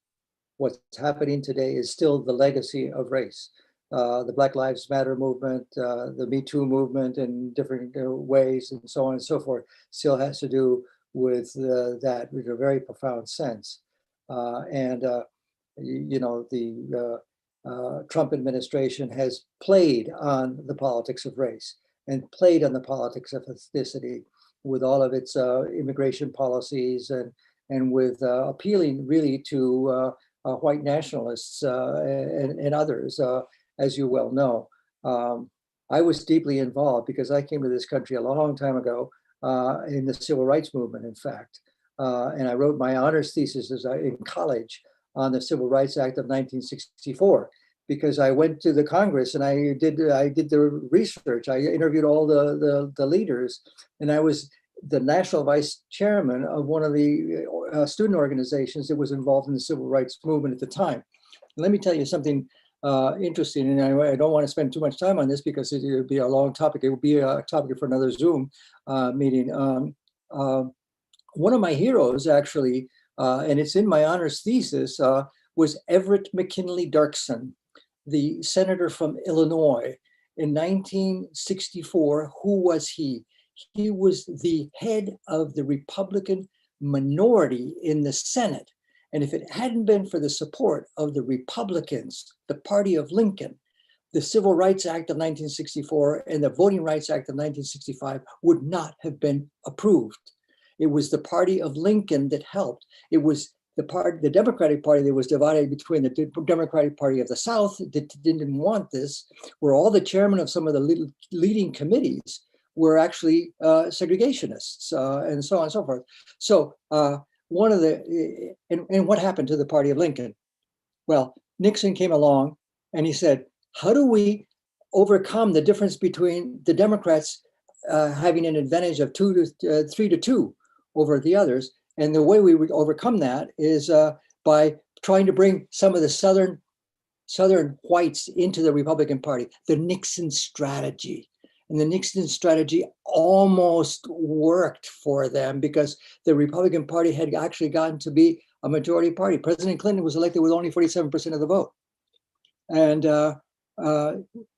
What's happening today is still the legacy of race. The Black Lives Matter movement, the Me Too movement in different ways, and so on and so forth, still has to do with that in a very profound sense. You know, the Trump administration has played on the politics of race and played on the politics of ethnicity with all of its immigration policies and with appealing really to white nationalists and others, as you well know. I was deeply involved because I came to this country a long time ago in the civil rights movement, in fact. And I wrote my honors thesis in college on the Civil Rights Act of 1964, because I went to the Congress and I did the research. I interviewed all the leaders, and I was the national vice chairman of one of the student organizations that was involved in the civil rights movement at the time. And let me tell you something interesting, and I don't want to spend too much time on this because it would be a long topic. It would be a topic for another Zoom meeting. one of my heroes, actually, and it's in my honors thesis, was Everett McKinley Dirksen, the senator from Illinois in 1964. Who was he? He was the head of the Republican minority in the Senate. And if it hadn't been for the support of the Republicans, the party of Lincoln, the Civil Rights Act of 1964 and the Voting Rights Act of 1965 would not have been approved. It was the party of Lincoln that helped. It was the Democratic Party that was divided between the Democratic Party of the South that didn't want this, where all the chairmen of some of the leading committees were actually segregationists, and so on and so forth. So one of the, and what happened to the party of Lincoln? Well, Nixon came along and he said, how do we overcome the difference between the Democrats having an advantage of 3-2 over the others? And the way we would overcome that is by trying to bring some of the Southern whites into the Republican Party, the Nixon strategy. And the Nixon strategy almost worked for them because the Republican Party had actually gotten to be a majority party. President Clinton was elected with only 47% of the vote. And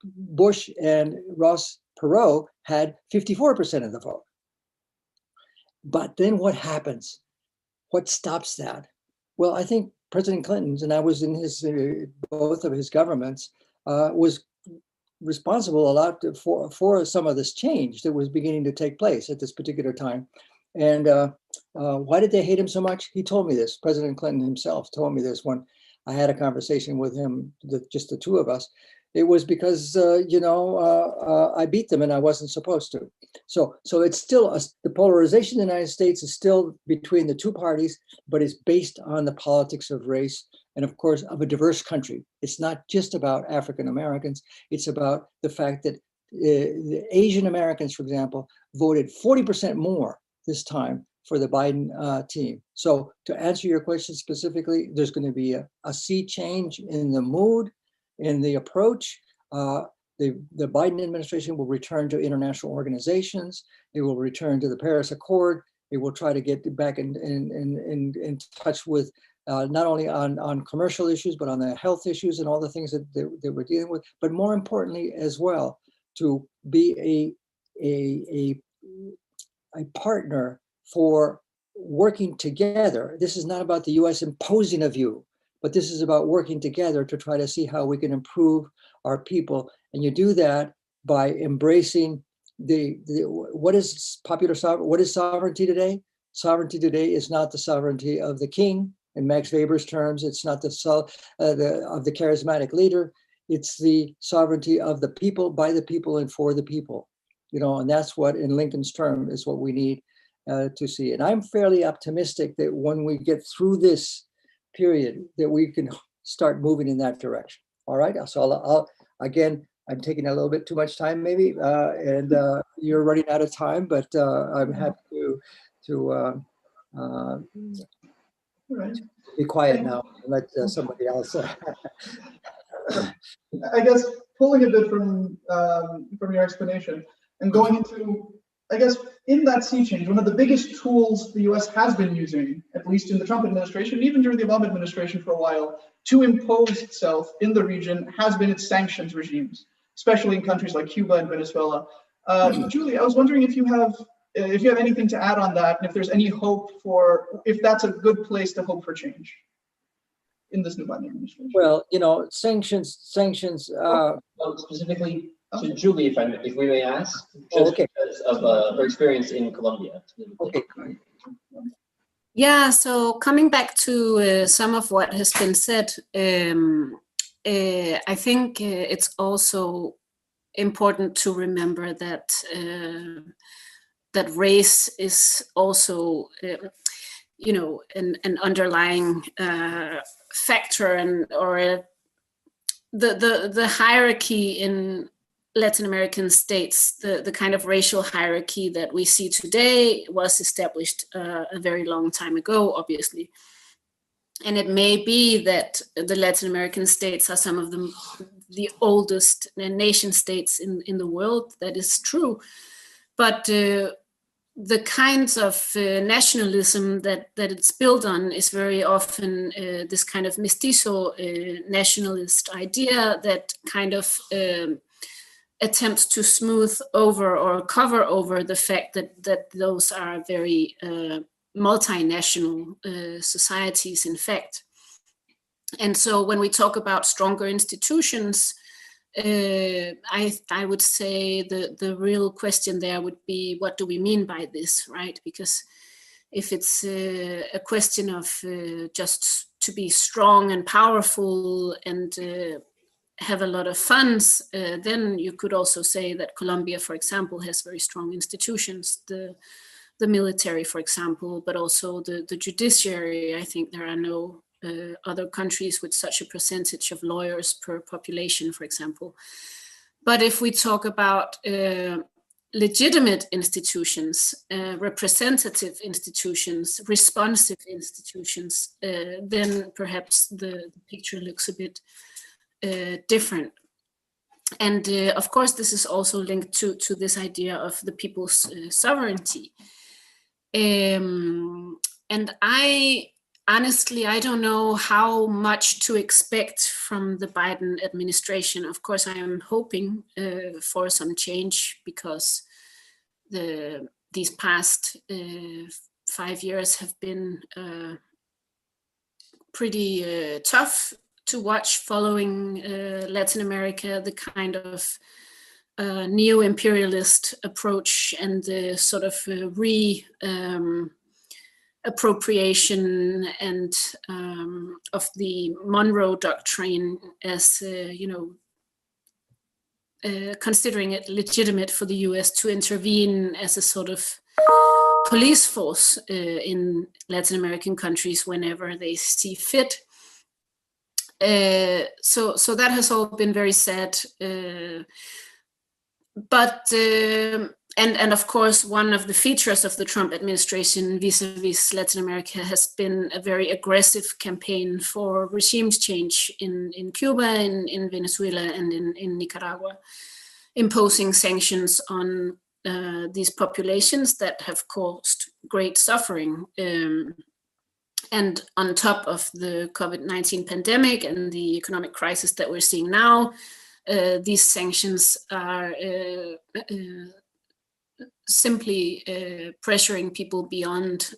Bush and Ross Perot had 54% of the vote. But then what happens? What stops that? Well, I think President Clinton's, and I was in his both of his governments, was responsible a lot for some of this change that was beginning to take place at this particular time. And why did they hate him so much? He told me this. President Clinton himself told me this when I had a conversation with him, just the two of us. It was because, I beat them and I wasn't supposed to. So it's still, the polarization in the United States is still between the two parties, but it's based on the politics of race and, of course, of a diverse country. It's not just about African Americans. It's about the fact that the Asian Americans, for example, voted 40% more this time for the Biden team. So to answer your question specifically, there's going to be a sea change in the mood, in the approach. The Biden administration will return to international organizations. It will return to the Paris Accord. It will try to get back in touch with not only on commercial issues, but on the health issues and all the things that we're dealing with. But more importantly, as well, to be a partner for working together. This is not about the U.S. imposing a view, but this is about working together to try to see how we can improve our people. And you do that by embracing what is popular sovereignty? What is sovereignty today? Sovereignty today is not the sovereignty of the king, in Max Weber's terms. It's not of the charismatic leader. It's the sovereignty of the people, by the people, and for the people. And that's what, in Lincoln's term, is what we need to see. And I'm fairly optimistic that when we get through this period, that we can start moving in that direction. All right. So again, I'm taking a little bit too much time, maybe, and you're running out of time. But I'm happy to be quiet now and let somebody else. I guess pulling a bit from your explanation and going into, I guess, in that sea change, one of the biggest tools the US has been using, at least in the Trump administration, even during the Obama administration for a while, to impose itself in the region has been its sanctions regimes, especially in countries like Cuba and Venezuela. Julie, I was wondering if you have anything to add on that, and if there's any hope if that's a good place to hope for change in this new Biden administration. Well, sanctions. Specifically to Julie, if we may ask, just because of her experience in Colombia. Okay. Yeah, so coming back to some of what has been said, I think it's also important to remember that that race is also, an underlying factor, or the hierarchy in Latin American states, the kind of racial hierarchy that we see today was established a very long time ago, obviously. And it may be that the Latin American states are some of the oldest nation states in the world. That is true. But the kinds of nationalism that it's built on is very often this kind of mestizo nationalist idea that kind of attempts to smooth over or cover over the fact that those are very multinational societies, in fact. And so when we talk about stronger institutions, I would say the real question there would be, what do we mean by this, right? Because if it's a question of just to be strong and powerful and have a lot of funds, then you could also say that Colombia, for example, has very strong institutions, the military, for example, but also the judiciary. I think there are no other countries with such a percentage of lawyers per population, for example. But if we talk about legitimate institutions, representative institutions, responsive institutions, then perhaps the picture looks a bit different. And of course, this is also linked to this idea of the people's sovereignty. And honestly, I don't know how much to expect from the Biden administration. Of course, I am hoping for some change, because these past 5 years have been pretty tough to watch, following Latin America, the kind of neo-imperialist approach and the sort of appropriation and of the Monroe Doctrine as, considering it legitimate for the US to intervene as a sort of police force in Latin American countries whenever they see fit. So that has all been very sad. But and of course, one of the features of the Trump administration vis-a-vis Latin America has been a very aggressive campaign for regime change in Cuba, in Venezuela, and in Nicaragua, imposing sanctions on these populations that have caused great suffering. And on top of the COVID-19 pandemic and the economic crisis that we're seeing now, these sanctions are simply pressuring people beyond,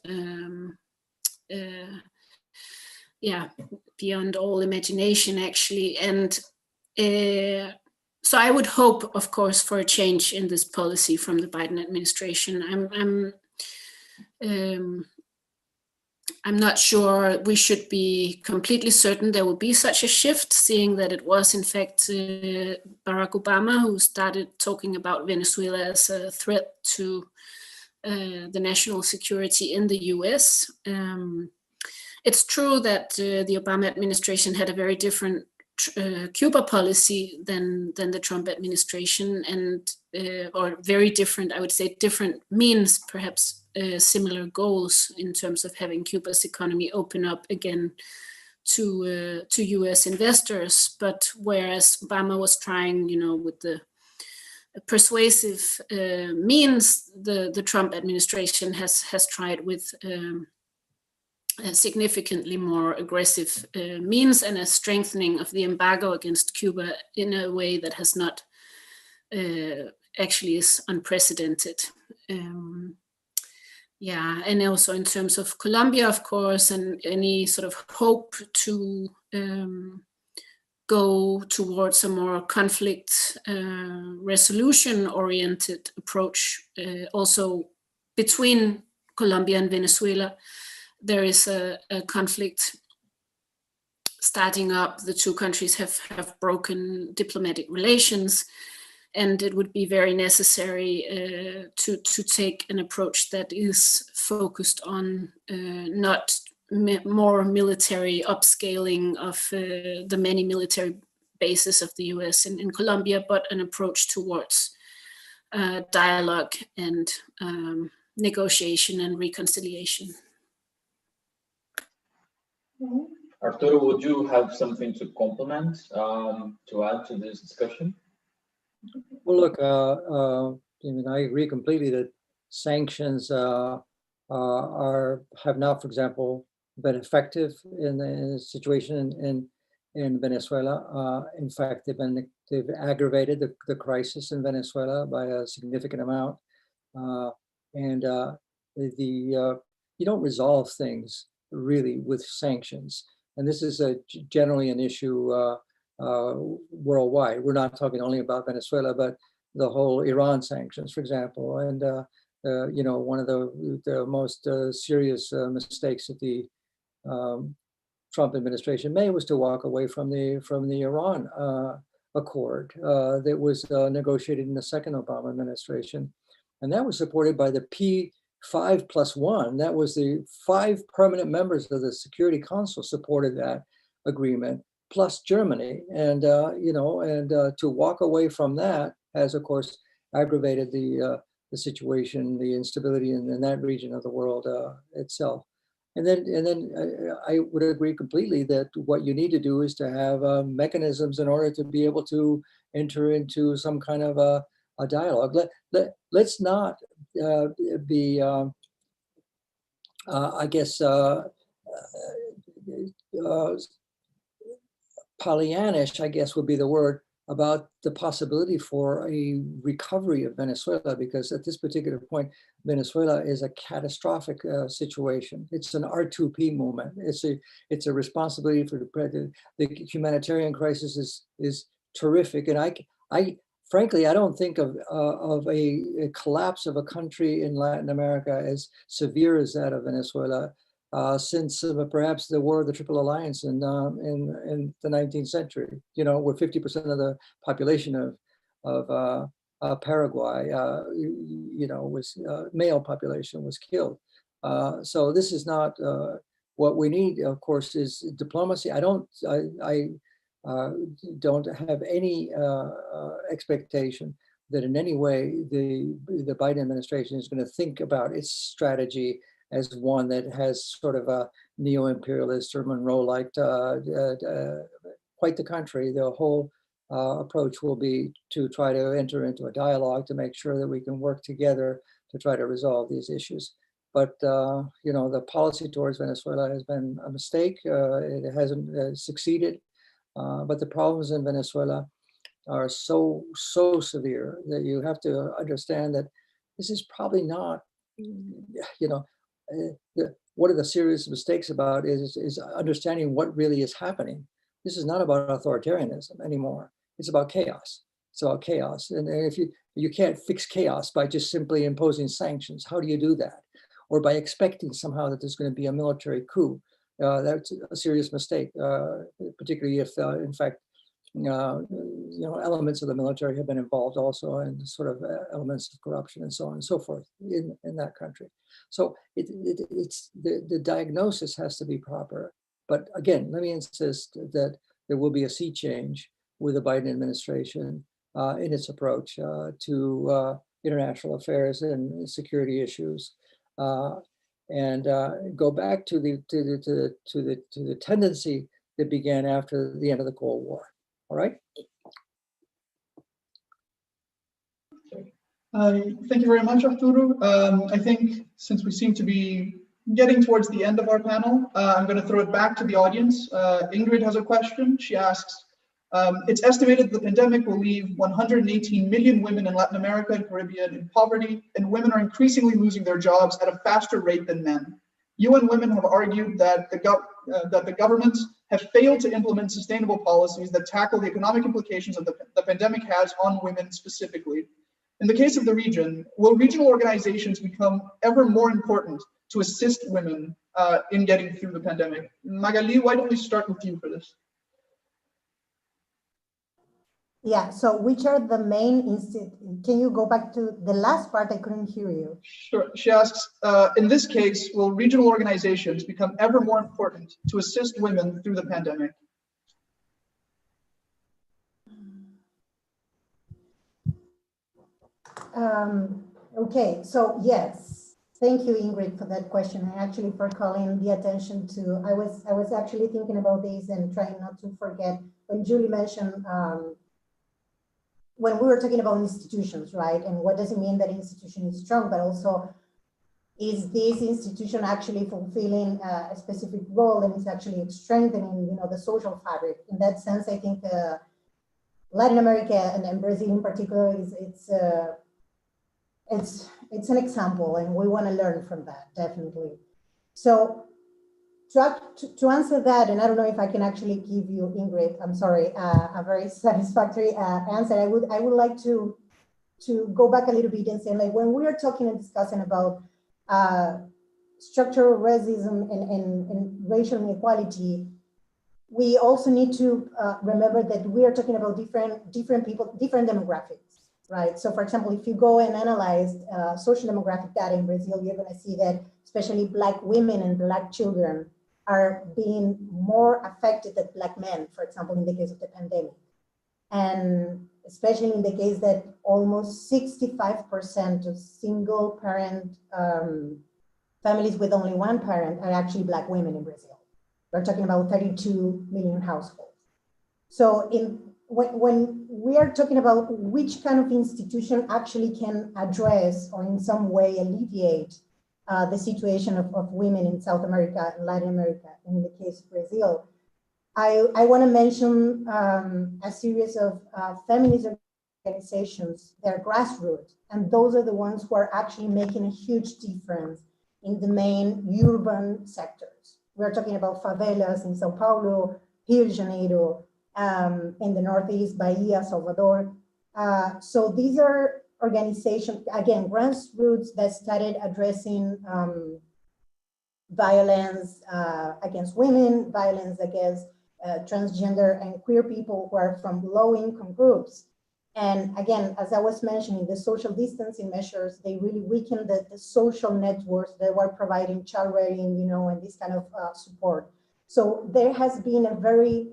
beyond all imagination, actually. And so I would hope, of course, for a change in this policy from the Biden administration. I'm not sure we should be completely certain there will be such a shift, seeing that it was, in fact, Barack Obama who started talking about Venezuela as a threat to the national security in the US. It's true that the Obama administration had a very different Cuba policy than the Trump administration, and or very different, I would say, different means, perhaps similar goals in terms of having Cuba's economy open up again to US investors. But whereas Obama was trying, with the persuasive means, the Trump administration has tried with significantly more aggressive means and a strengthening of the embargo against Cuba in a way that has not actually is unprecedented. And also in terms of Colombia, of course, and any sort of hope to go towards a more conflict resolution-oriented approach, also between Colombia and Venezuela. There is a conflict starting up. The two countries have broken diplomatic relations, and it would be very necessary to take an approach that is focused on not more military upscaling of the many military bases of the US in Colombia, but an approach towards dialogue and negotiation and reconciliation. Arturo, would you have something to complement, to add to this discussion? Well, look, I agree completely that sanctions have not, for example, been effective in the situation in Venezuela. In fact, they've aggravated the crisis in Venezuela by a significant amount. You don't resolve things really with sanctions. And this is generally an issue worldwide. We're not talking only about Venezuela, but the whole Iran sanctions, for example. And one of the most serious mistakes that the Trump administration made was to walk away from the Iran accord that was negotiated in the second Obama administration. And that was supported by the P5+1. That was the 5 permanent members of the Security Council supported that agreement, plus Germany. And, to walk away from that has, of course, aggravated the situation, the instability in that region of the world itself. And then I would agree completely that what you need to do is to have mechanisms in order to be able to enter into some kind of a dialogue. Let's not be, Pollyannish, I guess would be the word, about the possibility for a recovery of Venezuela, because at this particular point, Venezuela is a catastrophic situation. It's an R2P movement. It's a responsibility for the humanitarian crisis is terrific. And I frankly, I don't think of a collapse of a country in Latin America as severe as that of Venezuela since perhaps the War of the Triple Alliance in the 19th century. Where 50% of the population of Paraguay, was male population was killed. So this is not what we need. Of course, is diplomacy. I don't have any expectation that in any way the Biden administration is going to think about its strategy as one that has sort of a neo-imperialist or Monroe-like, quite the contrary. The whole approach will be to try to enter into a dialogue to make sure that we can work together to try to resolve these issues. But, the policy towards Venezuela has been a mistake. It hasn't succeeded. But the problems in Venezuela are so severe that you have to understand that this is probably not, one of the serious mistakes about is understanding what really is happening. This is not about authoritarianism anymore. It's about chaos. It's about chaos. And if you can't fix chaos by just simply imposing sanctions, how do you do that? Or by expecting somehow that there's going to be a military coup. That's a serious mistake, particularly if, in fact, elements of the military have been involved also in sort of elements of corruption and so on and so forth in that country. So it's the diagnosis has to be proper. But again, let me insist that there will be a sea change with the Biden administration in its approach to international affairs and security issues. And go back to the tendency that began after the end of the Cold War. All right. Thank you very much, Arturo. I think since we seem to be getting towards the end of our panel, I'm going to throw it back to the audience. Ingrid has a question. She asks, it's estimated the pandemic will leave 118 million women in Latin America and Caribbean in poverty, and women are increasingly losing their jobs at a faster rate than men. UN Women have argued that the governments have failed to implement sustainable policies that tackle the economic implications of the pandemic has on women specifically. In the case of the region, will regional organizations become ever more important to assist women in getting through the pandemic? Magali, why don't we start with you for this? Yeah, so which are the main can you go back to the last part? I couldn't hear you. Sure. She asks, in this case, will regional organizations become ever more important to assist women through the pandemic? Okay, so yes, thank you, Ingrid, for that question, and actually for calling the attention to. I was actually thinking about this and trying not to forget when Julie mentioned when we were talking about institutions, right? And what does it mean that institution is strong, but also is this institution actually fulfilling a specific role and is actually strengthening, you know, the social fabric? In that sense, I think Latin America and Brazil in particular it's an example, and we want to learn from that, definitely. So to answer that, and I don't know if I can actually give you, Ingrid, I'm sorry, a very satisfactory answer. I would like to go back a little bit and say, like, when we are talking and discussing about structural racism and racial inequality, we also need to remember that we are talking about different people, different demographics, right? So for example, if you go and analyze social demographic data in Brazil, you're gonna see that especially Black women and Black children are being more affected than Black men, for example, in the case of the pandemic. And especially in the case that almost 65% of single parent families with only one parent are actually Black women in Brazil. We're talking about 32 million households. So when we are talking about which kind of institution actually can address or in some way alleviate the situation of women in South America and Latin America, in the case of Brazil, I want to mention a series of feminist organizations that are grassroots, and those are the ones who are actually making a huge difference in the main urban sectors. We're talking about favelas in Sao Paulo, Rio de Janeiro, in the Northeast, Bahia, Salvador. So these are organizations, again, grassroots that started addressing violence against women, violence against transgender and queer people who are from low-income groups. And again, as I was mentioning, the social distancing measures, they really weakened the social networks that were providing child rearing, you know, and this kind of support. So there has been a very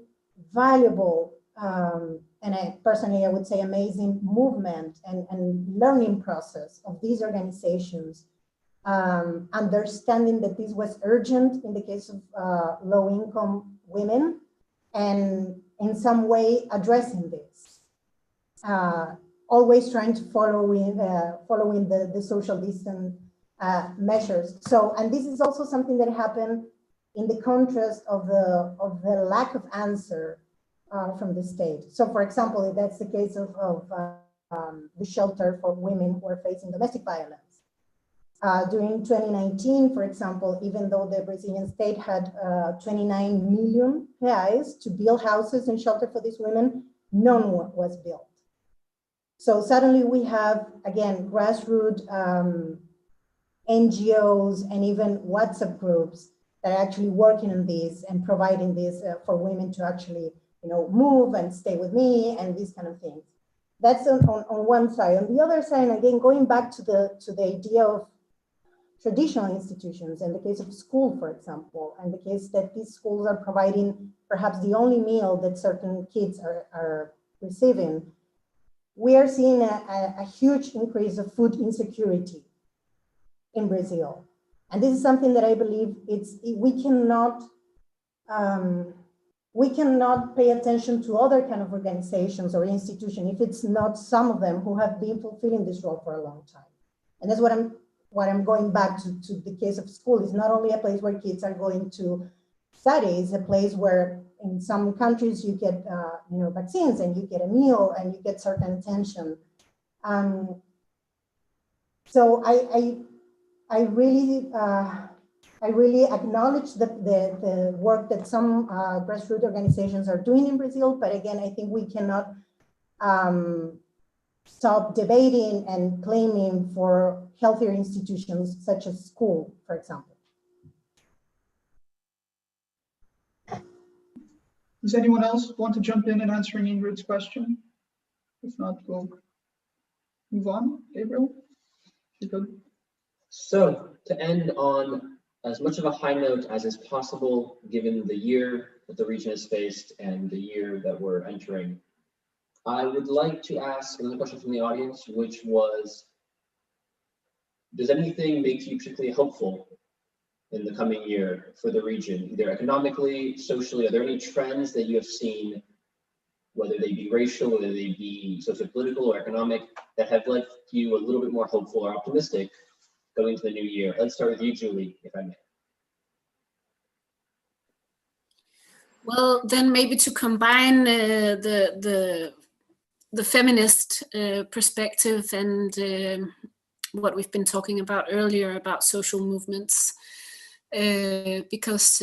valuable, and personally, I would say amazing movement and learning process of these organizations, understanding that this was urgent in the case of low-income women, and in some way addressing this. Always trying to following the social distance measures. So, and this is also something that happened in the contrast of the lack of answer from the state. So, for example, if that's the case of the shelter for women who are facing domestic violence. During 2019, for example, even though the Brazilian state had 29 million reais to build houses and shelter for these women, none was built. So suddenly we have, again, grassroots NGOs and even WhatsApp groups that are actually working on this and providing this for women to actually, you know, move and stay with me and these kind of things. That's on one side. On the other side, again, going back to the idea of traditional institutions, in the case of school, for example, and the case that these schools are providing perhaps the only meal that certain kids are receiving, we are seeing a huge increase of food insecurity in Brazil. And this is something that I believe we cannot pay attention to other kind of organizations or institutions if it's not some of them who have been fulfilling this role for a long time. And that's what I'm going back to the case of school. Is not only a place where kids are going to study, it's a place where in some countries you get you know, vaccines and you get a meal and you get certain attention. So I really acknowledge the work that some grassroots organizations are doing in Brazil, but again, I think we cannot stop debating and claiming for healthier institutions such as school, for example. Does anyone else want to jump in and answering Ingrid's question? If not, we'll move on. Gabriel, you good? So to end on as much of a high note as is possible, given the year that the region has faced and the year that we're entering, I would like to ask another question from the audience, which was, does anything make you particularly hopeful in the coming year for the region, either economically, socially? Are there any trends that you have seen whether they be racial, whether they be sociopolitical or economic, that have left you a little bit more hopeful or optimistic going into the new year? Let's start with you, Julie, if I may. Well, then maybe to combine the feminist perspective and what we've been talking about earlier about social movements, because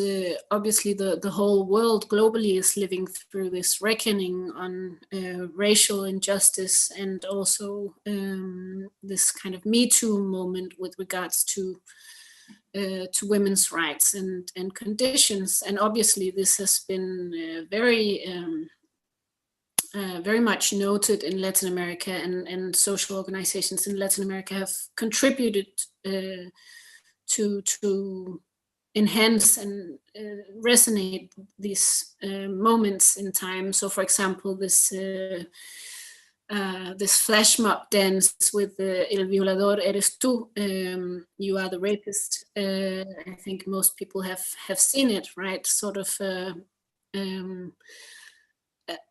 obviously the whole world globally is living through this reckoning on racial injustice, and also this kind of Me Too moment with regards to women's rights and conditions. And obviously this has been very much noted in Latin America, and social organizations in Latin America have contributed to enhance and resonate these moments in time. So, for example, this flash mob dance with El Violador Eres Tú, You Are the Rapist. I think most people have seen it, right? Sort of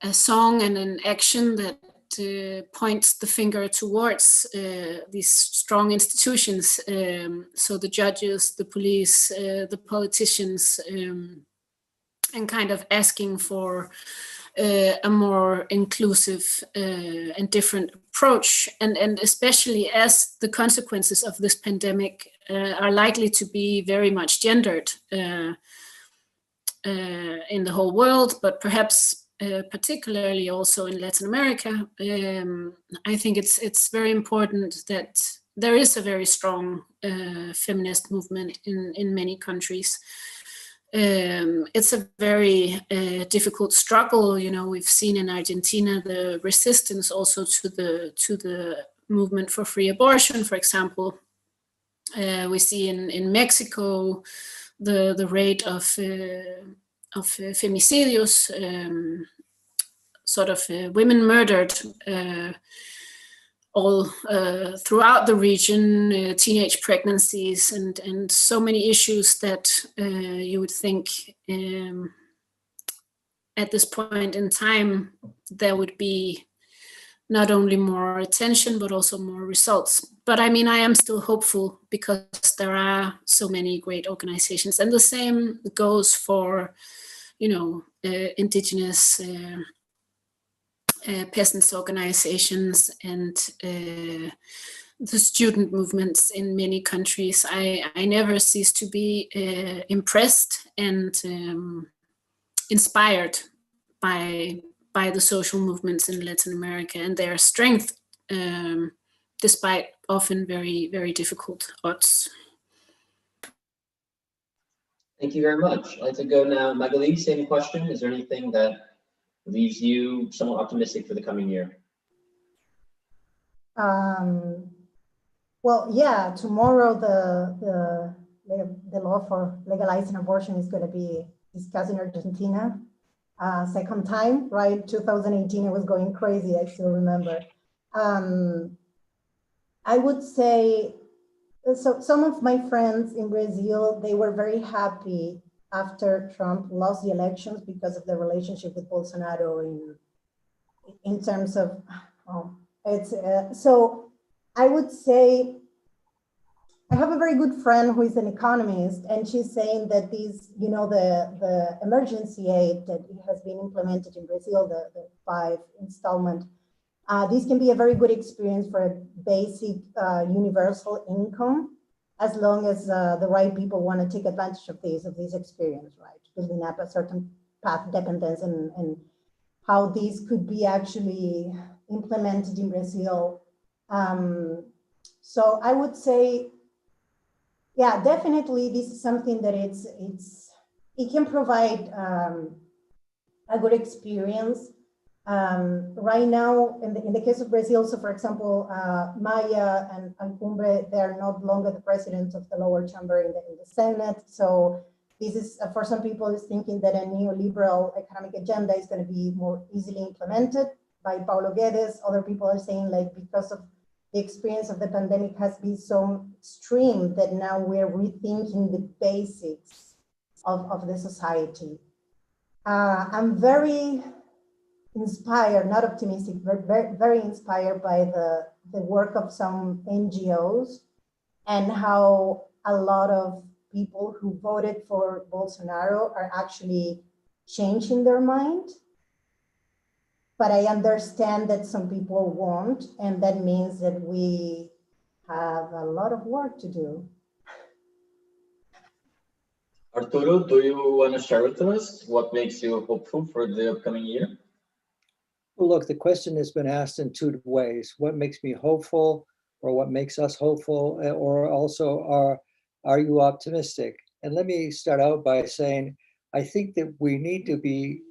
a song and an action that points the finger towards these strong institutions. So the judges, the police, the politicians, and kind of asking for a more inclusive and different approach. And especially as the consequences of this pandemic are likely to be very much gendered in the whole world, but perhaps particularly also in Latin America, I think it's very important that there is a very strong feminist movement in many countries. It's a very difficult struggle. You know, we've seen in Argentina the resistance also to the movement for free abortion, for example. We see in Mexico the rate of femicidios, sort of women murdered all throughout the region, teenage pregnancies, and so many issues that you would think at this point in time there would be not only more attention but also more results. But I mean, I am still hopeful because there are so many great organizations, and the same goes for, you know, indigenous peasants organizations and the student movements in many countries. I never cease to be impressed and inspired by the social movements in Latin America and their strength, despite often very, very difficult odds. Thank you very much. I'd like to go now. Magali, same question. Is there anything that leaves you somewhat optimistic for the coming year? Well, yeah, tomorrow the law for legalizing abortion is going to be discussed in Argentina. Second time, right? 2018, it was going crazy, I still remember. I would say, so some of my friends in Brazil, they were very happy after Trump lost the elections because of the relationship with Bolsonaro in terms of, so I would say, I have a very good friend who is an economist, and she's saying that these, you know, the emergency aid that has been implemented in Brazil, the 5 installment, this can be a very good experience for a basic universal income, as long as the right people want to take advantage of this experience, right? Building up a certain path dependence and how these could be actually implemented in Brazil. So I would say, yeah, definitely this is something that it can provide a good experience. Right now, in the case of Brazil, so for example, Maya and Alcumbre, they are no longer the presidents of the lower chamber in the Senate. So this is, for some people, is thinking that a neoliberal economic agenda is going to be more easily implemented by Paulo Guedes. Other people are saying, like, because of the experience of the pandemic has been so extreme that now we're rethinking the basics of the society. I'm very inspired, not optimistic, but very, very inspired by the work of some NGOs and how a lot of people who voted for Bolsonaro are actually changing their mind. But I understand that some people won't, and that means that we have a lot of work to do. Arturo, do you want to share with us what makes you hopeful for the upcoming year? Well, look, the question has been asked in two ways. What makes me hopeful, or what makes us hopeful, or also are you optimistic? And let me start out by saying, I think that we need to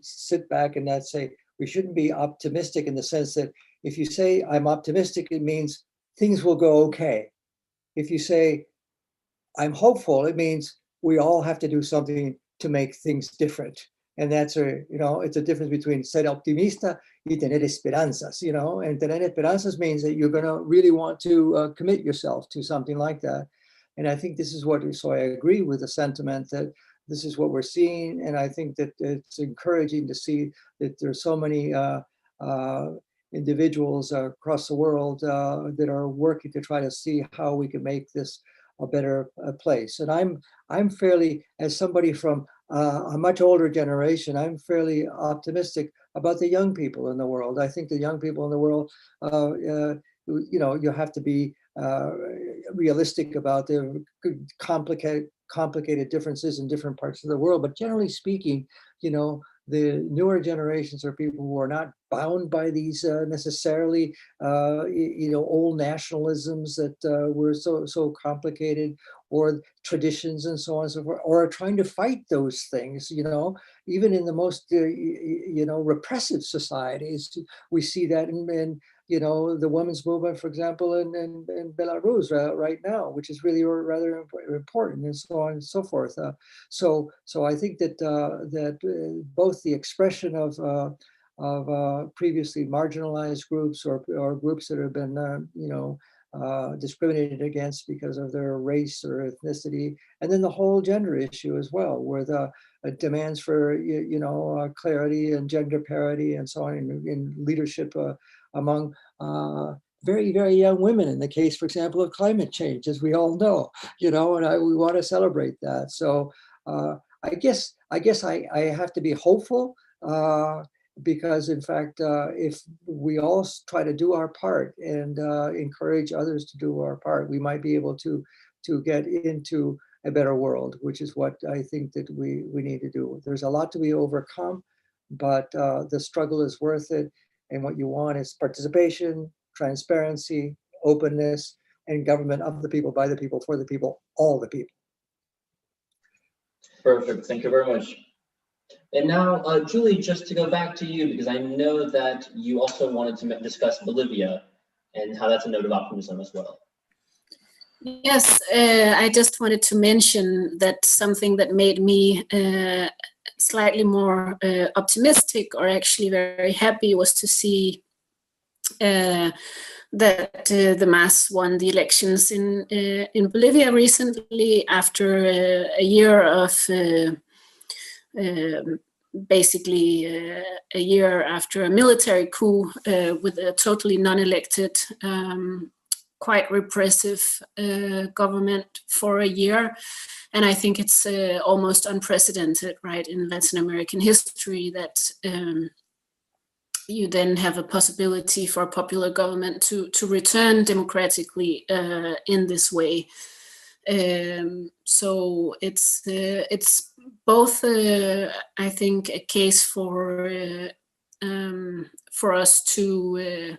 sit back and not say, we shouldn't be optimistic in the sense that if you say I'm optimistic, it means things will go okay. If you say I'm hopeful, it means we all have to do something to make things different. And that's it's a difference between ser optimista y tener esperanzas, and tener esperanzas means that you're going to really want to commit yourself to something like that. And I think this is so I agree with the sentiment that this is what we're seeing. And I think that it's encouraging to see that there's so many individuals across the world that are working to try to see how we can make this a better place. And I'm fairly, as somebody from a much older generation, I'm fairly optimistic about the young people in the world. I think the young people in the world, you have to be realistic about the complicated differences in different parts of the world. But generally speaking, the newer generations are people who are not bound by these necessarily, old nationalisms that were so complicated, or traditions and so on and so forth, or are trying to fight those things. Even in the most, repressive societies, we see that in the women's movement, for example, in Belarus right now, which is really rather important, and so on and so forth. So I think that both the expression of previously marginalized groups or groups that have been discriminated against because of their race or ethnicity, and then the whole gender issue as well, where the demands for clarity and gender parity and so on in leadership among very, very young women, in the case, for example, of climate change, as we all know, and we want to celebrate that. So I guess I have to be hopeful, because in fact, if we all try to do our part and encourage others to do our part, we might be able to get into a better world, which is what I think that we need to do. There's a lot to be overcome, but the struggle is worth it. And what you want is participation, transparency, openness, and government of the people, by the people, for the people, all the people. Perfect. Thank you very much. And now, Julie, just to go back to you, because I know that you also wanted to discuss Bolivia and how that's a note of optimism as well. Yes, I just wanted to mention that something that made me slightly more optimistic, or actually very happy, was to see that the MAS won the elections in Bolivia recently, after a year of basically a year after a military coup with a totally non-elected, quite repressive government for a year. And I think it's almost unprecedented, right, in Latin American history, that you then have a possibility for a popular government to return democratically in this way. So it's both, I think, a case for us to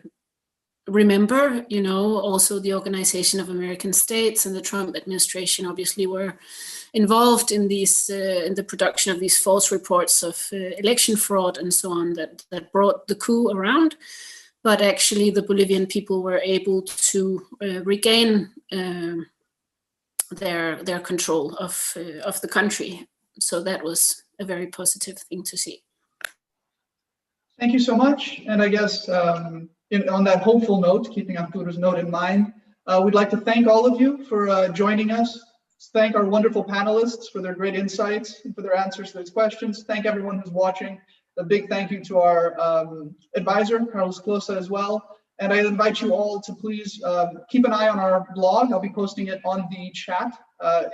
remember, also the Organization of American States and the Trump administration obviously were involved in these, in the production of these false reports of election fraud and so on that brought the coup around. But actually, the Bolivian people were able to regain their control of the country. So that was a very positive thing to see. Thank you so much. And I guess on that hopeful note, keeping Arturo's note in mind, we'd like to thank all of you for joining us. Thank our wonderful panelists for their great insights and for their answers to these questions. Thank everyone who's watching. A big thank you to our advisor, Carlos Closa, as well. And I invite you all to please keep an eye on our blog. I'll be posting it on the chat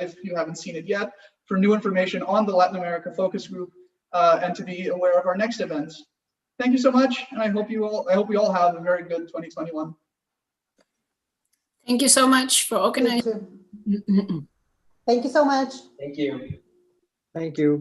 if you haven't seen it yet, for new information on the Latin America Focus Group and to be aware of our next events. Thank you so much, and I hope we all have a very good 2021. Thank you so much for organizing. Thank you so much. Thank you. Thank you.